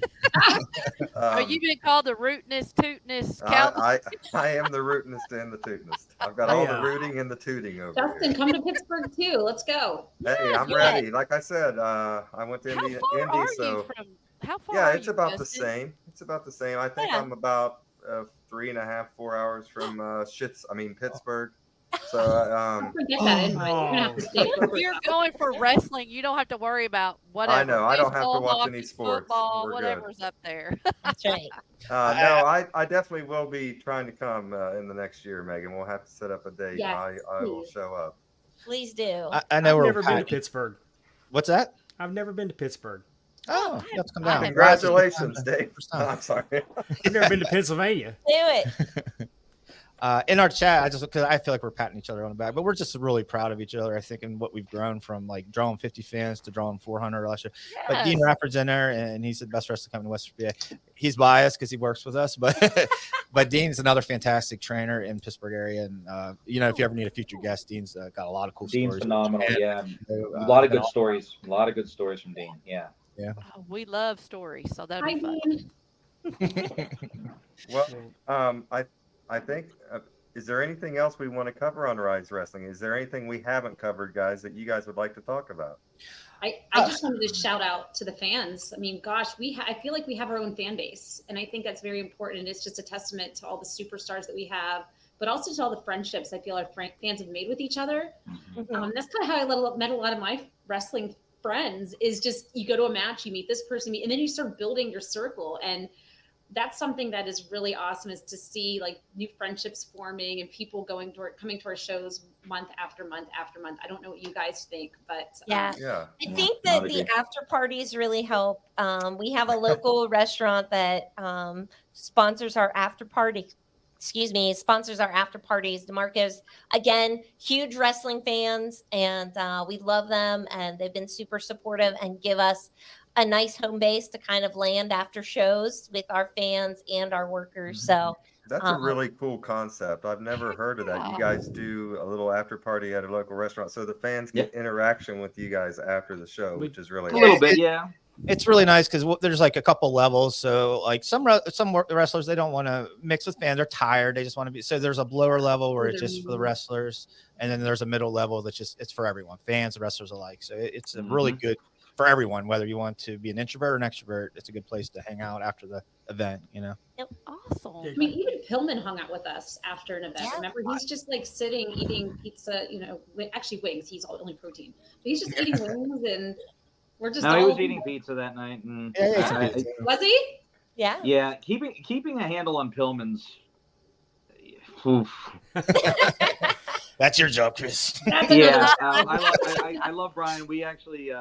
Are you been called the rootinest, tootinest cowpoke?
I am the rootinest and the tootinest. I've got all the rooting and the tooting over
Justin,
here.
come to Pittsburgh too. Let's go.
Hey, I'm
yes.
ready. Like I said, I went to
How
Indy,
far are
so
you from? How far
yeah,
are
it's
you,
about the
Justin?
same. It's about the same. I think
Yeah.
I'm about 3.5, 4 hours from Pittsburgh. So
Don't forget that invite. You're gonna have to stay
If
over
you're
that.
going for wrestling, you don't have to worry about whatever.
I know. I don't have to
Baseball,
watch
hockey,
any sports.
football,
We're good.
whatever's up there.
That's right.
No, I definitely will be trying to come in the next year, Megan. We'll have to set up a date.
Yes,
I will
please.
show up.
Please do.
I know
I've
we're
never been to
packing.
Pittsburgh.
What's that?
I've never been to Pittsburgh.
Oh, you have to come
I
down.
have-
Congratulations, Dave.
First time.
I'm sorry.
I've never been to Pennsylvania.
Do it.
In our chat, because I feel like we're patting each other on the back, but we're just really proud of each other. I think in what we've grown from like drawing 50 fans to drawing 400 last year. But Dean
Yes.
Rafford's in there, and he's the best wrestler coming to West Virginia. He's biased because he works with us, but but Dean's another fantastic trainer in Pittsburgh area. And if you ever need a future guest, Dean's got a lot of cool
Dean's
stories.
phenomenal.
And,
Yeah,
so,
a lot of
and
good stories. A lot of good stories from Dean. Yeah.
Oh, we love stories, so that'd
Hi,
be fun.
Dean.
Well, I think. Is there anything else we want to cover on Ryse Wrestling? Is there anything we haven't covered, guys, that you guys would like to talk about?
I just wanted to shout out to the fans. I mean, gosh, I feel like we have our own fan base, and I think that's very important. And it's just a testament to all the superstars that we have, but also to all the friendships I feel our fans have made with each other. That's kind of how I met a lot of my wrestling friends. Is just you go to a match, you meet this person, and then you start building your circle. And that's something that is really awesome, is to see like new friendships forming and people coming to our shows month after month after month. I don't know what you guys think, but
Yeah.
Yeah.
I think that the after parties really help. We have a local restaurant that sponsors our after party. Sponsors our after parties. DeMarco's, again, huge wrestling fans, and we love them, and they've been super supportive and give us a nice home base to kind of land after shows with our fans and our workers. So
That's a really cool concept. I've never heard of that. You guys do a little after party at a local restaurant, so the fans get interaction with you guys after the show, which is really
A little bit, yeah.
It's really nice because there's like a couple levels. So like some wrestlers, they don't want to mix with fans. They're tired. They just want to be. So there's a lower level where it's just for the wrestlers, and then there's a middle level that's just it's for everyone, fans and wrestlers alike. So it's a really good for everyone, whether you want to be an introvert or an extrovert. It's a good place to hang out after the event.
Yep.
Awesome.
I mean, even Pillman hung out with us after an event.
Yeah.
Remember, he's just like sitting eating pizza. Actually wings. He's only protein. But he's just eating wings, and we're just.
No, he was eating pizza that night. And
Was he?
Yeah.
Yeah, keeping a handle on Pillman's. Oof.
That's your job, Chris.
Yeah, I love Brian. We actually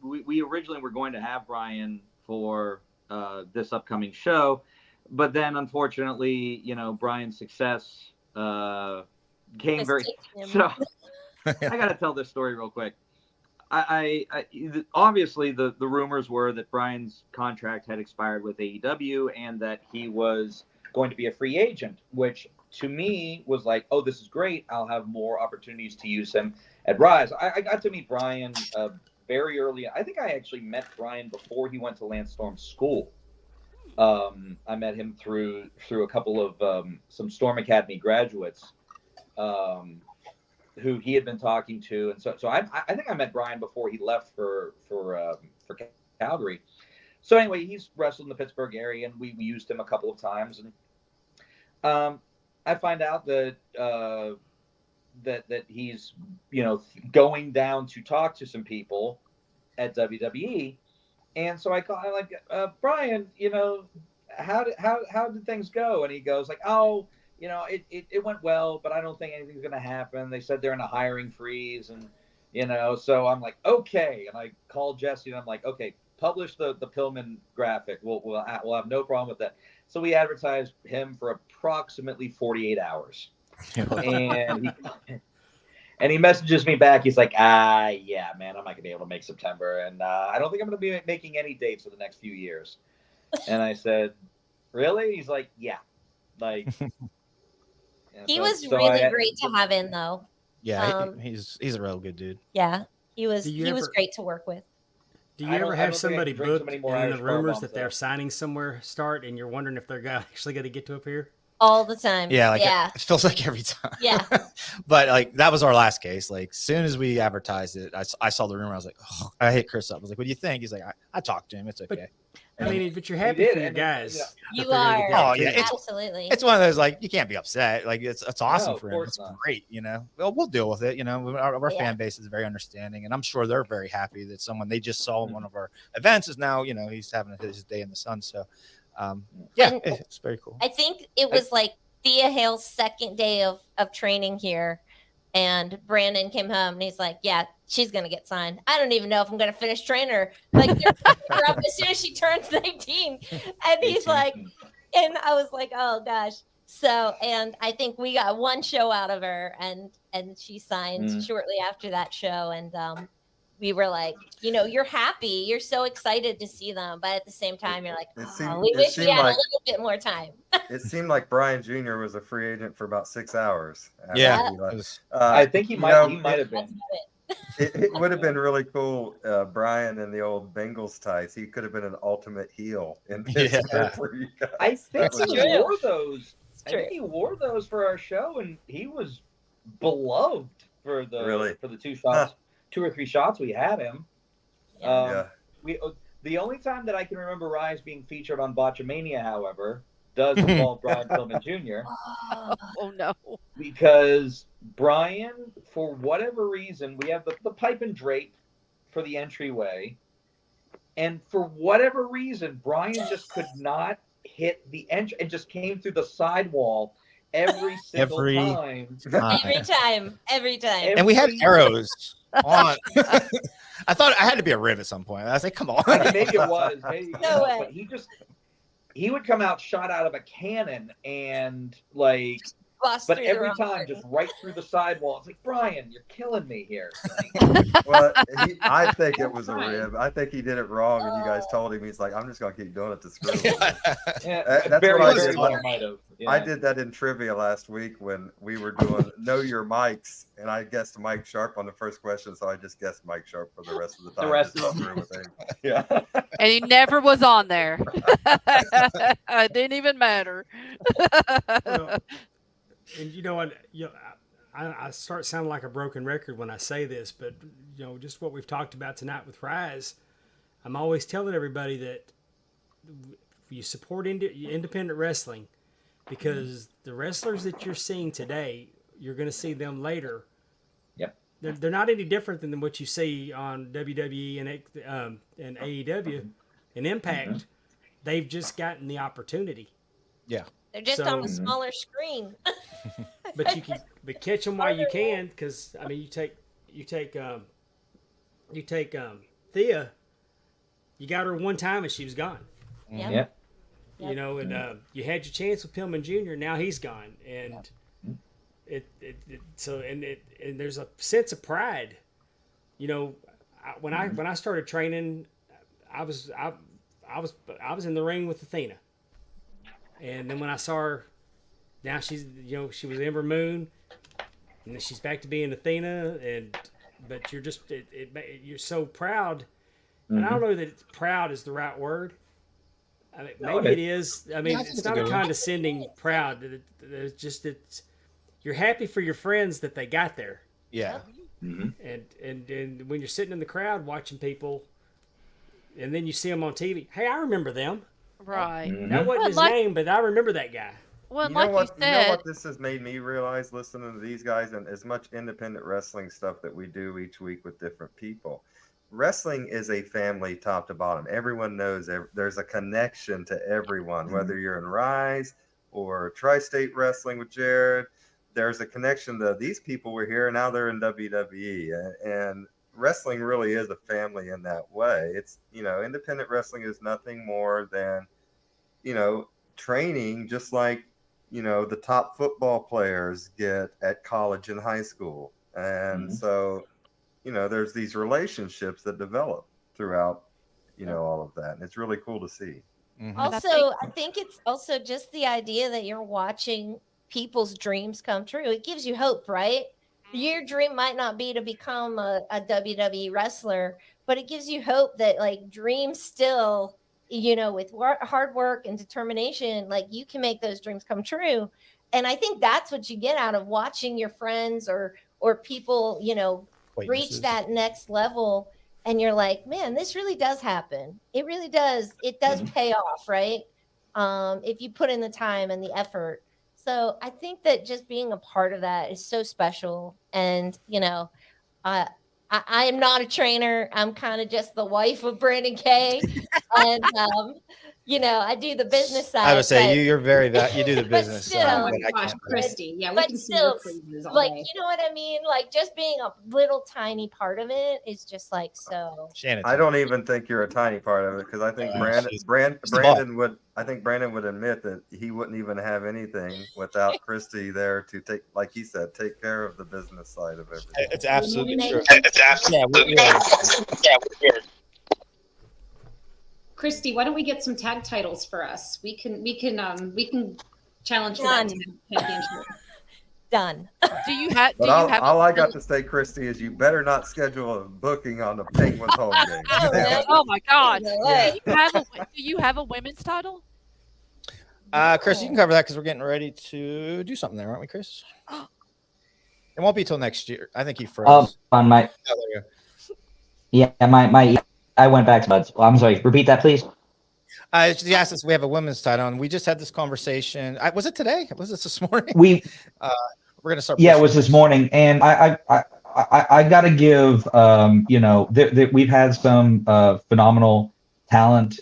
we originally were going to have Brian for this upcoming show, but then unfortunately, Brian's success came very. So I got to tell this story real quick. I obviously the rumors were that Brian's contract had expired with AEW and that he was going to be a free agent, which to me was like, oh, this is great. I'll have more opportunities to use him at Ryse. I got to meet Brian very early. I think I actually met Brian before he went to Lance Storm's school. I met him through a couple of some Storm Academy graduates who he had been talking to, and so I think I met Brian before he left for Calgary. So anyway, he's wrestled in the Pittsburgh area, and we used him a couple of times, and I find out that that he's going down to talk to some people at WWE, and so I call him like Brian, how did things go? And he goes like, oh, it went well, but I don't think anything's going to happen. They said they're in a hiring freeze, and so I'm like, okay, and I called Jesse, and I'm like, okay, publish the Pillman graphic. We'll have no problem with that. So we advertised him for approximately 48 hours. And he messages me back. He's like, yeah, man, I'm not going to be able to make September. And I don't think I'm going to be making any dates for the next few years. And I said, really? He's like, yeah. Like,
He was really great to have in, though.
Yeah, he's a real good dude.
Yeah, he was
Do you
was
ever-
great to work with.
Do you ever have somebody booked and then the rumors that they're signing somewhere start and you're wondering if they're actually going to get to appear?
All the time.
Yeah,
yeah.
It feels like every time.
Yeah.
But like that was our last case. Like as soon as we advertised it, I saw the rumor. I was like, oh, I hit Chris up. I was like, what do you think? He's like, I talked to him. It's okay.
I mean, but you're happy for your guys.
You are.
Oh yeah,
absolutely.
It's one of those like you can't be upset. Like it's awesome
No,
for him. It's great. Well, we'll deal with it. Our fan base is very understanding, and I'm sure they're very happy that someone they just saw in one of our events is now he's having his day in the sun. So it's very cool.
I think it was like Thea Hale's second day of training here, and Brandon came home and he's like, yeah, she's gonna get signed. I don't even know if I'm gonna finish training her. Like they're her up as soon as she turns 19. And he's like, and I was like, oh gosh. So, and I think we got one show out of her, and she signed shortly after that show. And we were like, you're happy, you're so excited to see them, but at the same time, you're like, we wish we had a little bit more time.
It seemed like Brian Jr. was a free agent for about 6 hours.
Yeah,
I think he might have been.
It would have been really cool, Brian in the old Bengals ties. He could have been an ultimate heel in Pittsburgh for you guys.
I think he wore those. I think he wore those for our show, and he was beloved for the 2 shots, 2 or 3 shots we had him. The only time that I can remember Ryse being featured on Botchamania, however, does involve Brian Pillman Jr.
Oh no!
Because Brian, for whatever reason, we have the pipe and drape for the entryway, and for whatever reason, Brian just could not hit the entry. It just came through the sidewall every single time.
Every time.
And we had arrows on. I thought I had to be a rib at some point. I was like, come on.
Maybe it was.
No way.
But he would come out shot out of a cannon and like, but every time just right through the sidewall. It's like, Brian, you're killing me here.
Well, I think it was a rib. I think he did it wrong, and you guys told him. He's like, I'm just gonna keep doing it to screw him. That's
very,
what I
very
did.
well might have. Yeah.
I did that in trivia last week when we were doing Know Your Mics, and I guessed Mike Sharp on the first question, so I just guessed Mike Sharp for the rest of the time.
The rest of them.
Yeah.
And he never was on there. It didn't even matter.
And you know what? I start sounding like a broken record when I say this, but just what we've talked about tonight with Ryse, I'm always telling everybody that you support independent wrestling, because the wrestlers that you're seeing today, you're going to see them later.
Yep.
They're not any different than what you see on WWE and AEW and Impact. Mm-hmm. They've just gotten the opportunity.
Yeah.
They're just on a smaller screen.
But you can catch them while you can, because I mean, you take Thea. You got her one time and she was gone.
Yeah.
And you had your chance with Pillman Jr. Now he's gone, and and there's a sense of pride. When I started training, I was in the ring with Athena. And then when I saw her, now she's, she was Ember Moon, and then she's back to being Athena. But you're just, you're so proud. And I don't know that proud is the right word. I mean, maybe it is. I mean, it's not a condescending proud. It's you're happy for your friends that they got there.
Yeah.
Mm-hmm.
And when you're sitting in the crowd watching people, and then you see them on TV, hey, I remember them.
Right.
That wasn't his name, but I remember that guy.
Well,
You
like
know
you said,
what this has made me realize listening to these guys, and as much independent wrestling stuff that we do each week with different people. Wrestling is a family top to bottom. Everyone knows there's a connection to everyone, whether you're in Ryse or Tri-State Wrestling with Jared. There's a connection to these people were here, and now they're in WWE. And wrestling really is a family in that way. It's, independent wrestling is nothing more than, training, just like, the top football players get at college and high school. And so, there's these relationships that develop throughout, all of that. And it's really cool to see.
Mhm.
Also, I think it's also just the idea that you're watching people's dreams come true. It gives you hope, right? Your dream might not be to become a WWE wrestler, but it gives you hope that like dreams still, with hard work and determination, like you can make those dreams come true. And I think that's what you get out of watching your friends or people, reach
Acquaintances.
that next level, and you're like, man, this really does happen. It really does. It does pay off, right? If you put in the time and the effort. So I think that just being a part of that is so special. And, I, I am not a trainer. I'm kind of just the wife of Brandon K. And, I do the business side.
I would say
but-
you're very you do the
But
business
still-
side,
Oh my
but I
gosh,
can't.
Christy. Yeah, we
but
can see
still,
your cruises all
like,
day.
you know what I mean? Like just being a little tiny part of it is just like so.
Shannon,
I don't even think you're a tiny part of it because I think
she's-
Brandon would. I think Brandon would admit that he wouldn't even have anything without Christy there to take, like he said, take care of the business side of everything.
It's absolutely true.
It's
absolutely
Christy, why don't we get some tag titles for us? We can challenge for that
Done.
championship.
Done.
Do you have?
But
Do you have?
all I got to say, Christy, is you better not schedule a booking on the Penguins home game.
Oh, man.
Oh my God!
No way.
Do you have a women's title?
Chris, you can cover that because we're getting ready to do something there, aren't we, Chris? It won't be till next year. I think he froze.
On my
Oh, there you go.
my I went back to Buds. I'm sorry. Repeat that, please.
She asked us, we have a women's title, and we just had this conversation. Was it today? Was it this morning?
We
We're gonna start.
Yeah, it was this morning, and I got to give we've had some phenomenal talent,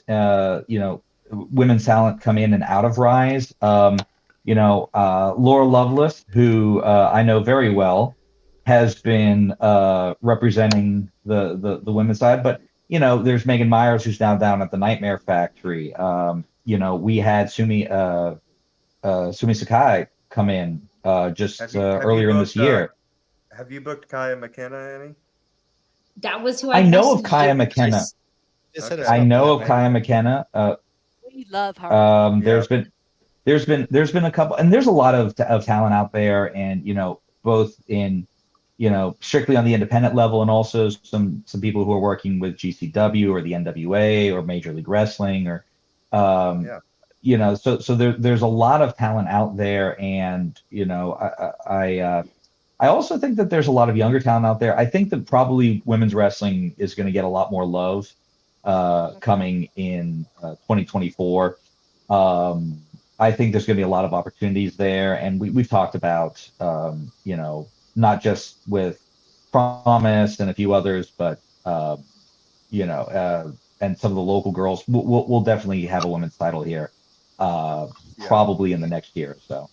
women's talent come in and out of Ryse. Laura Lovelace, who I know very well, has been representing the women's side, but there's Megan Myers, who's now down at the Nightmare Factory. We had Sumi Sakai come in just earlier in this year.
Have you booked Kaya McKenna any?
That was who
I know of
messaged
Kaya
you.
McKenna.
Just hit us
I
up,
know of
man.
Kaya McKenna.
We love her.
There's been a couple, and there's a lot of talent out there, and both in strictly on the independent level, and also some people who are working with GCW or the NWA or Major League Wrestling or so there's a lot of talent out there, and I also think that there's a lot of younger talent out there. I think that probably women's wrestling is going to get a lot more love coming in 2024. I think there's going to be a lot of opportunities there, and we've talked about not just with Promise and a few others, but and some of the local girls. We'll definitely have a women's title here, probably in the next year or so.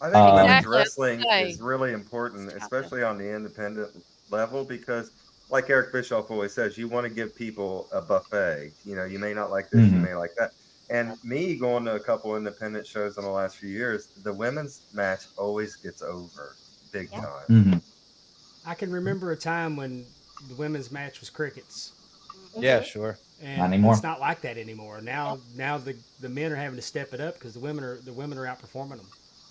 I think women's
Exactly.
wrestling
Okay.
is really important, especially on the independent level, because like Eric Bischoff always says, you want to give people a buffet. You may not like this, you may like that. And me going to a couple independent shows in the last few years, the women's match always gets over big time.
Mm-hmm.
I can remember a time when the women's match was crickets.
Yeah, sure.
And
Not anymore.
it's not like that anymore. Now the men are having to step it up because the women are outperforming them.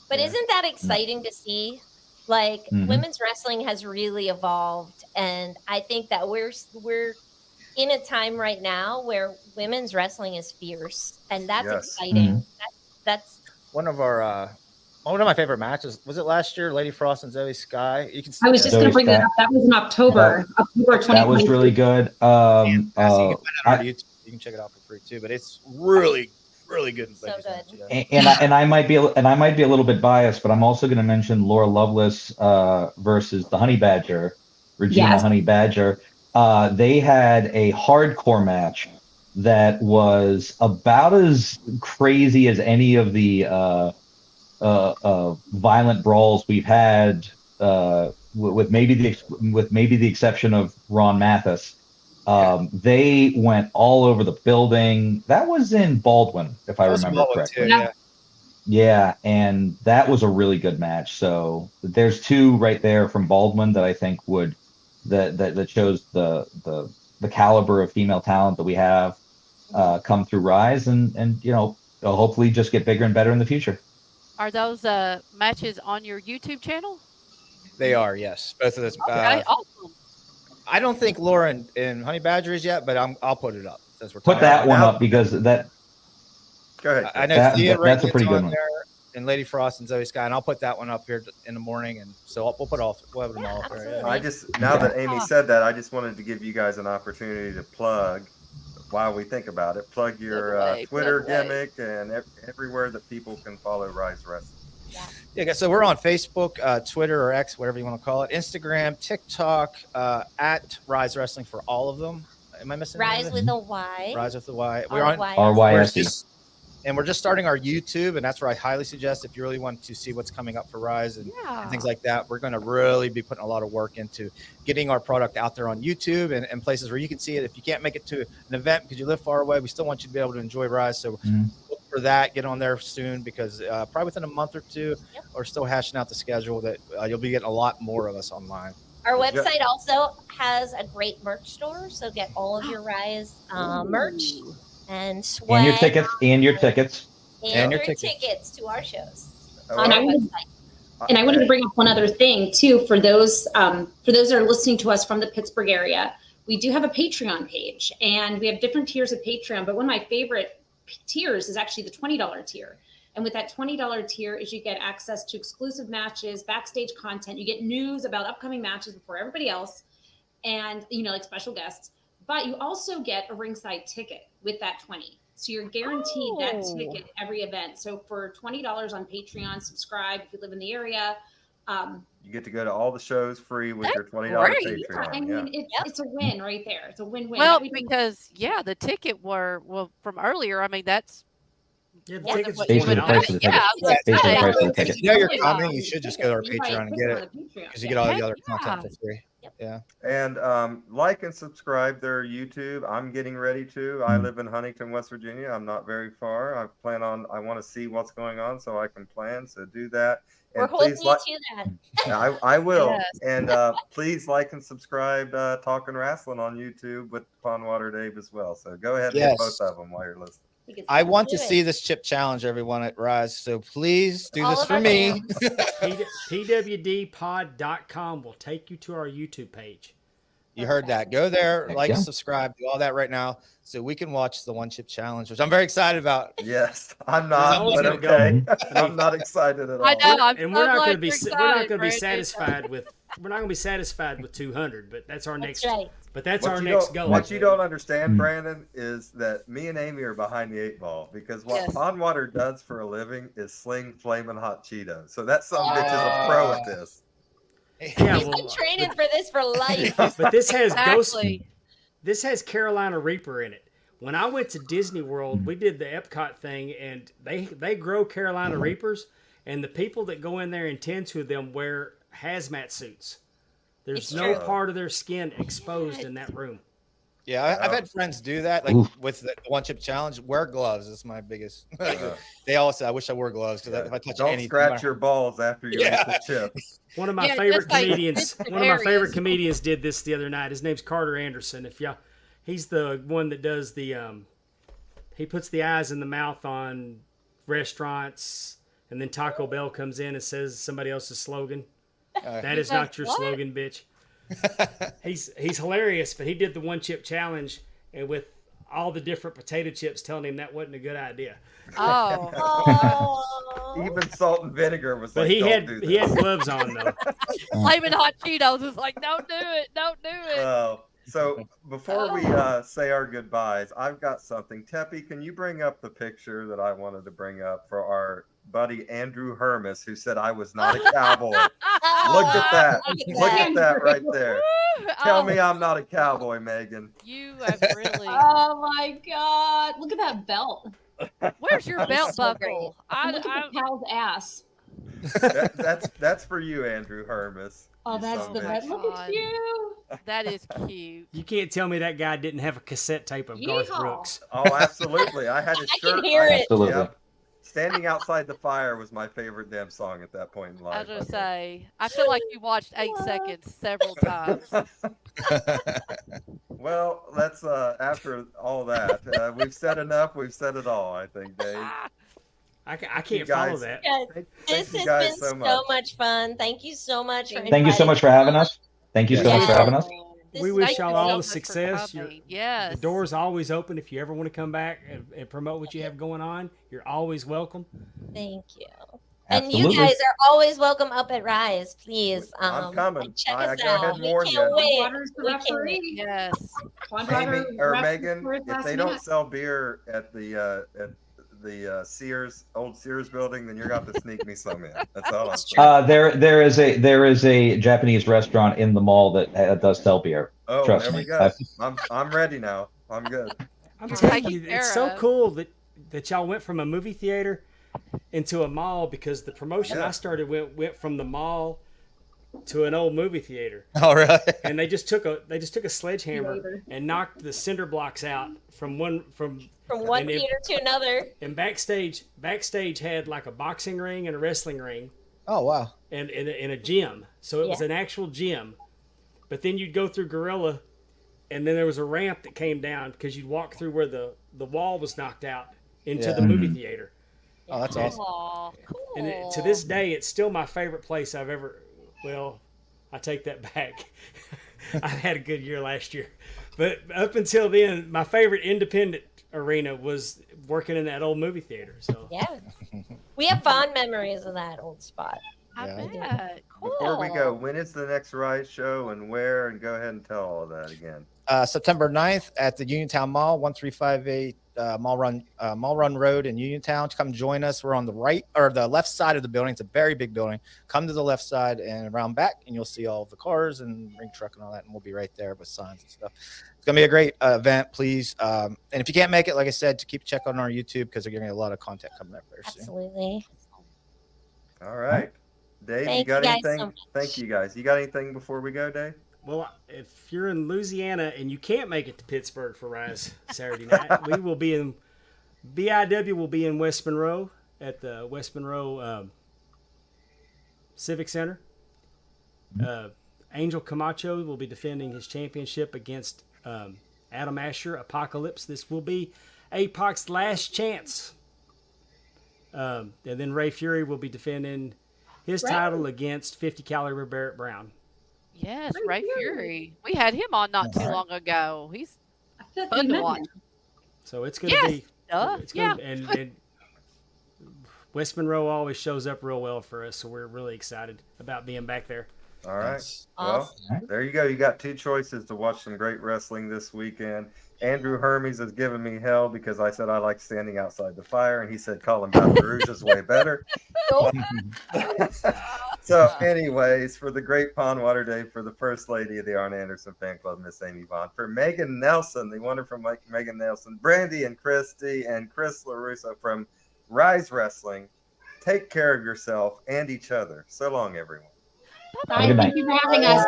But isn't that exciting to see? Like
Mhm.
women's wrestling has really evolved, and I think that we're in a time right now where women's wrestling is fierce, and that's
Yes.
exciting. That's
One of my favorite matches was it last year, Lady Frost and Zoe Sky. You can.
I was just
Zoe
going to bring that
Scott.
up. That was in October 2020.
That was really good.
You can find it on YouTube. You can check it out for free too, but it's really, really good.
So
ladies
good.
match, yeah.
And I might be a little bit biased, but I'm also going to mention Laura Lovelace versus the Honey Badger, Regina
Yes.
Honey Badger. They had a hardcore match that was about as crazy as any of the violent brawls we've had, with maybe the exception of Ron Mathis. They went all over the building. That was in Baldwin, if I
That was
remember
Mullen,
correctly.
too,
Yeah.
Yeah, and that was a really good match. So there's two right there from Baldwin that I think that shows the caliber of female talent that we have. come through Ryse, and they'll hopefully just get bigger and better in the future.
Are those matches on your YouTube channel?
They are, yes, both of those.
Okay, awesome.
I don't think Laura and Honey Badger is yet, but I'll put it up since we're
Put
talking
that
about
one up because that.
Go ahead.
I know
that's a pretty good one.
There, and Lady Frost and Zoe Sky, and I'll put that one up here in the morning, and so we'll put we'll have them all up there. Yeah.
Now that Amy said that, I just wanted to give you guys an opportunity to plug, while we think about it, plug your Twitter gimmick and everywhere that people can follow Ryse Wrestling.
Yeah, so we're on Facebook, Twitter, or X, whatever you want to call it, Instagram, TikTok, at Ryse Wrestling for all of them. Am I missing
Ryse
anything?
with a Y.
Ryse with a Y.
We're on
RYSE.
And we're just starting our YouTube, and that's where I highly suggest if you really want to see what's coming up for Ryse and things like that. We're going to really be putting a lot of work into getting our product out there on YouTube and places where you can see it. If you can't make it to an event because you live far away, we still want you to be able to enjoy Ryse. So look for that. Get on there soon because probably within a month or two, we're still hashing out the schedule that you'll be getting a lot more of us online.
Our website also has a great merch store, so get all of your Ryse merch. And swag
And your tickets. And your tickets.
And your tickets to our shows.
And I wanted to bring up one other thing too for those that are listening to us from the Pittsburgh area. We do have a Patreon page, and we have different tiers of Patreon. But one of my favorite tiers is actually the $20 tier. And with that $20 tier, is you get access to exclusive matches, backstage content. You get news about upcoming matches before everybody else, and like special guests. But you also get a ringside ticket with that 20. So you're guaranteed that ticket every event. So for $20 on Patreon, subscribe if you live in the area.
You get to go to all the shows free with your $20 Patreon.
I mean, it's a win right there. It's a win-win.
Well, because the ticket from earlier. I mean, that's
the ticket's
basically the price of the ticket. Basically the price of the ticket.
If you know you're coming, you should just go to our Patreon and get it because you get all the other content for free. Yeah.
And like and subscribe their YouTube. I'm getting ready to. I live in Huntington, West Virginia. I'm not very far. I want to see what's going on so I can plan. So do that. And
we're holding you to that.
I will.
Yes.
And please like and subscribe Talking Wrestling on YouTube with Pondwater Dave as well. So go ahead and hit both of them while you're listening.
I want to see this chip challenge, everyone at Ryse. So please do this for me.
pwdpod.com will take you to our YouTube page.
You heard that. Go there, like, subscribe, do all that right now so we can watch the one chip challenge, which I'm very excited about.
Yes, I'm not, but okay. I'm not excited at all.
I know.
And we're not going to be satisfied with 200, but that's our next.
Right.
But that's our next goal.
What you don't understand, Brandon, is that me and Amy are behind the 8 ball because what Pondwater does for a living is sling flaming hot Cheetos. So that some bitch is a pro at this.
Yeah, he's been training for this for life.
But this has This has Carolina Reaper in it. When I went to Disney World, we did the Epcot thing, and they grow Carolina Reapers, and the people that go in there and tend to them wear hazmat suits. There's no part of their skin exposed in that room.
Yeah, I've had friends do that, like with the one chip challenge. Wear gloves is my biggest. They all say, "I wish I wore gloves because if I touch anything,
don't scratch your balls after you eat the chip."
One of my favorite comedians did this the other night. His name's Carter Anderson. He's the one that does the he puts the eyes in the mouth on restaurants, and then Taco Bell comes in and says somebody else's slogan. That is not your slogan, bitch. He's hilarious, but he did the one chip challenge, and with all the different potato chips telling him that wasn't a good idea.
Even salt and vinegar was.
But he had gloves on though.
Flaming hot Cheetos is like, don't do it, don't do it.
So before we say our goodbyes, I've got something. Teppy, can you bring up the picture that I wanted to bring up for our buddy Andrew Hermes, who said I was not a cowboy? Look at that. Look at that right there. Tell me I'm not a cowboy, Megan.
You have really.
Oh my God. Look at that belt.
Where's your belt buckle?
Look at the cow's ass.
That's for you, Andrew Hermes.
Oh, that's the best. Look at you.
That is cute.
You can't tell me that guy didn't have a cassette tape of Garth Brooks.
Oh, absolutely. I had his shirt.
I can hear it.
Absolutely.
Yep. Standing Outside the Fire was my favorite damn song at that point in
I
life.
was gonna say, I feel like you watched 8 seconds several times.
Well, let's after all that, we've said enough. We've said it all, I think, Dave.
I
you
can't follow
guys.
that.
Yes,
Thank
this
you
has
guys
been
so
so
much.
much fun. Thank you so much for
Thank you so
inviting
much for having us. Thank you so much for
Yes.
having us.
This
We
is
wish
Thank
y'all
you
all
so
the
much for
success.
coming. Yes.
The door's always open if you ever want to come back and promote what you have going on. You're always welcome.
Thank you. And you
Absolutely.
guys are always welcome up at Rise, please.
I'm coming.
Check
I
us
go ahead
out.
and
We
warn
can't
you.
wait.
Pondwater's the
We can't wait.
referee.
Yes.
Pondwater
Amy or
refed
Megan,
for his
if
last
they don't
match.
sell beer at the Sears old Sears building, then you're going to have to sneak me some in. That's all I'm saying.
There is a Japanese restaurant in the mall that does sell beer.
Oh,
Trust
there
me.
we go. I'm ready now. I'm good.
I'm
It's
telling
taken
you, it's
care
so
of.
cool that y'all went from a movie theater into a mall, because the promotion
Yeah.
I started went from the mall to an old movie theater,
Oh, really?
and they just took a sledgehammer
Later.
and knocked the cinder blocks out from one.
From one
And it-
theater to another.
And backstage had like a boxing ring and a wrestling ring
Oh, wow.
and in a gym, so it was
Yeah.
an actual gym. But then you'd go through Gorilla, and then there was a ramp that came down because you'd walk through where the wall was knocked out into
Yeah.
the movie theater.
Oh, that's awesome.
Aw, cool.
And to this day, it's still my favorite place I've ever. Well, I take that back. I had a good year last year, but up until then, my favorite independent arena was working in that old movie theater. So
Yeah. We have fond memories of that old spot.
I
Yeah.
bet. Cool.
Before we go, when is the next Rise show and where? And go ahead and tell all of that again.
September 9th at the Uniontown Mall, 1358 Mall Run Road in Uniontown. Come join us. We're on the right or the left side of the building. It's a very big building. Come to the left side and around back, and you'll see all of the cars and ring truck and all that. And we'll be right there with signs and stuff. It's gonna be a great event, please. And if you can't make it, like I said, to keep check on our YouTube because they're getting a lot of content coming up very soon.
Absolutely.
All right. Dave,
Thank
you got
you guys
anything?
so much.
Thank you guys. You got anything before we go, Dave?
well, if you're in Louisiana and you can't make it to Pittsburgh for Rise Saturday night, we will be in BIW. Will be in West Monroe at the West Monroe Civic Center. Angel Camacho will be defending his championship against Adam Asher, Apocalypse. This will be APOC's last chance. And then Ray Fury will be defending his
Ray.
title against 50 caliber Barrett Brown.
Yes,
Ray
Ray
Fury.
Fury. We had him on not too long ago. He's
I feel like
fun
we
to
met
watch.
him.
So it's going to
Yes,
be.
duh,
It's gonna, and West Monroe always shows up real well for us, so we're really excited about being back there.
All right.
Nice.
Well, there you go. You got two choices to watch some great wrestling this weekend. Andrew Hermes has given me hell because I said I like Standing Outside the Fire, and he said Colin Baton Rouge is way better. So, anyways, for the great Pondwater Day, for the First Lady of the Arn Anderson Fan Club, Miss Amy Vaughn, for Megan Nelson, the wonderful Megan Nelson, Brandy and Christy, and Chris LeRusso from Ryse Wrestling, take care of yourself and each other. So long, everyone.
Have a good night.
Thank you for having us.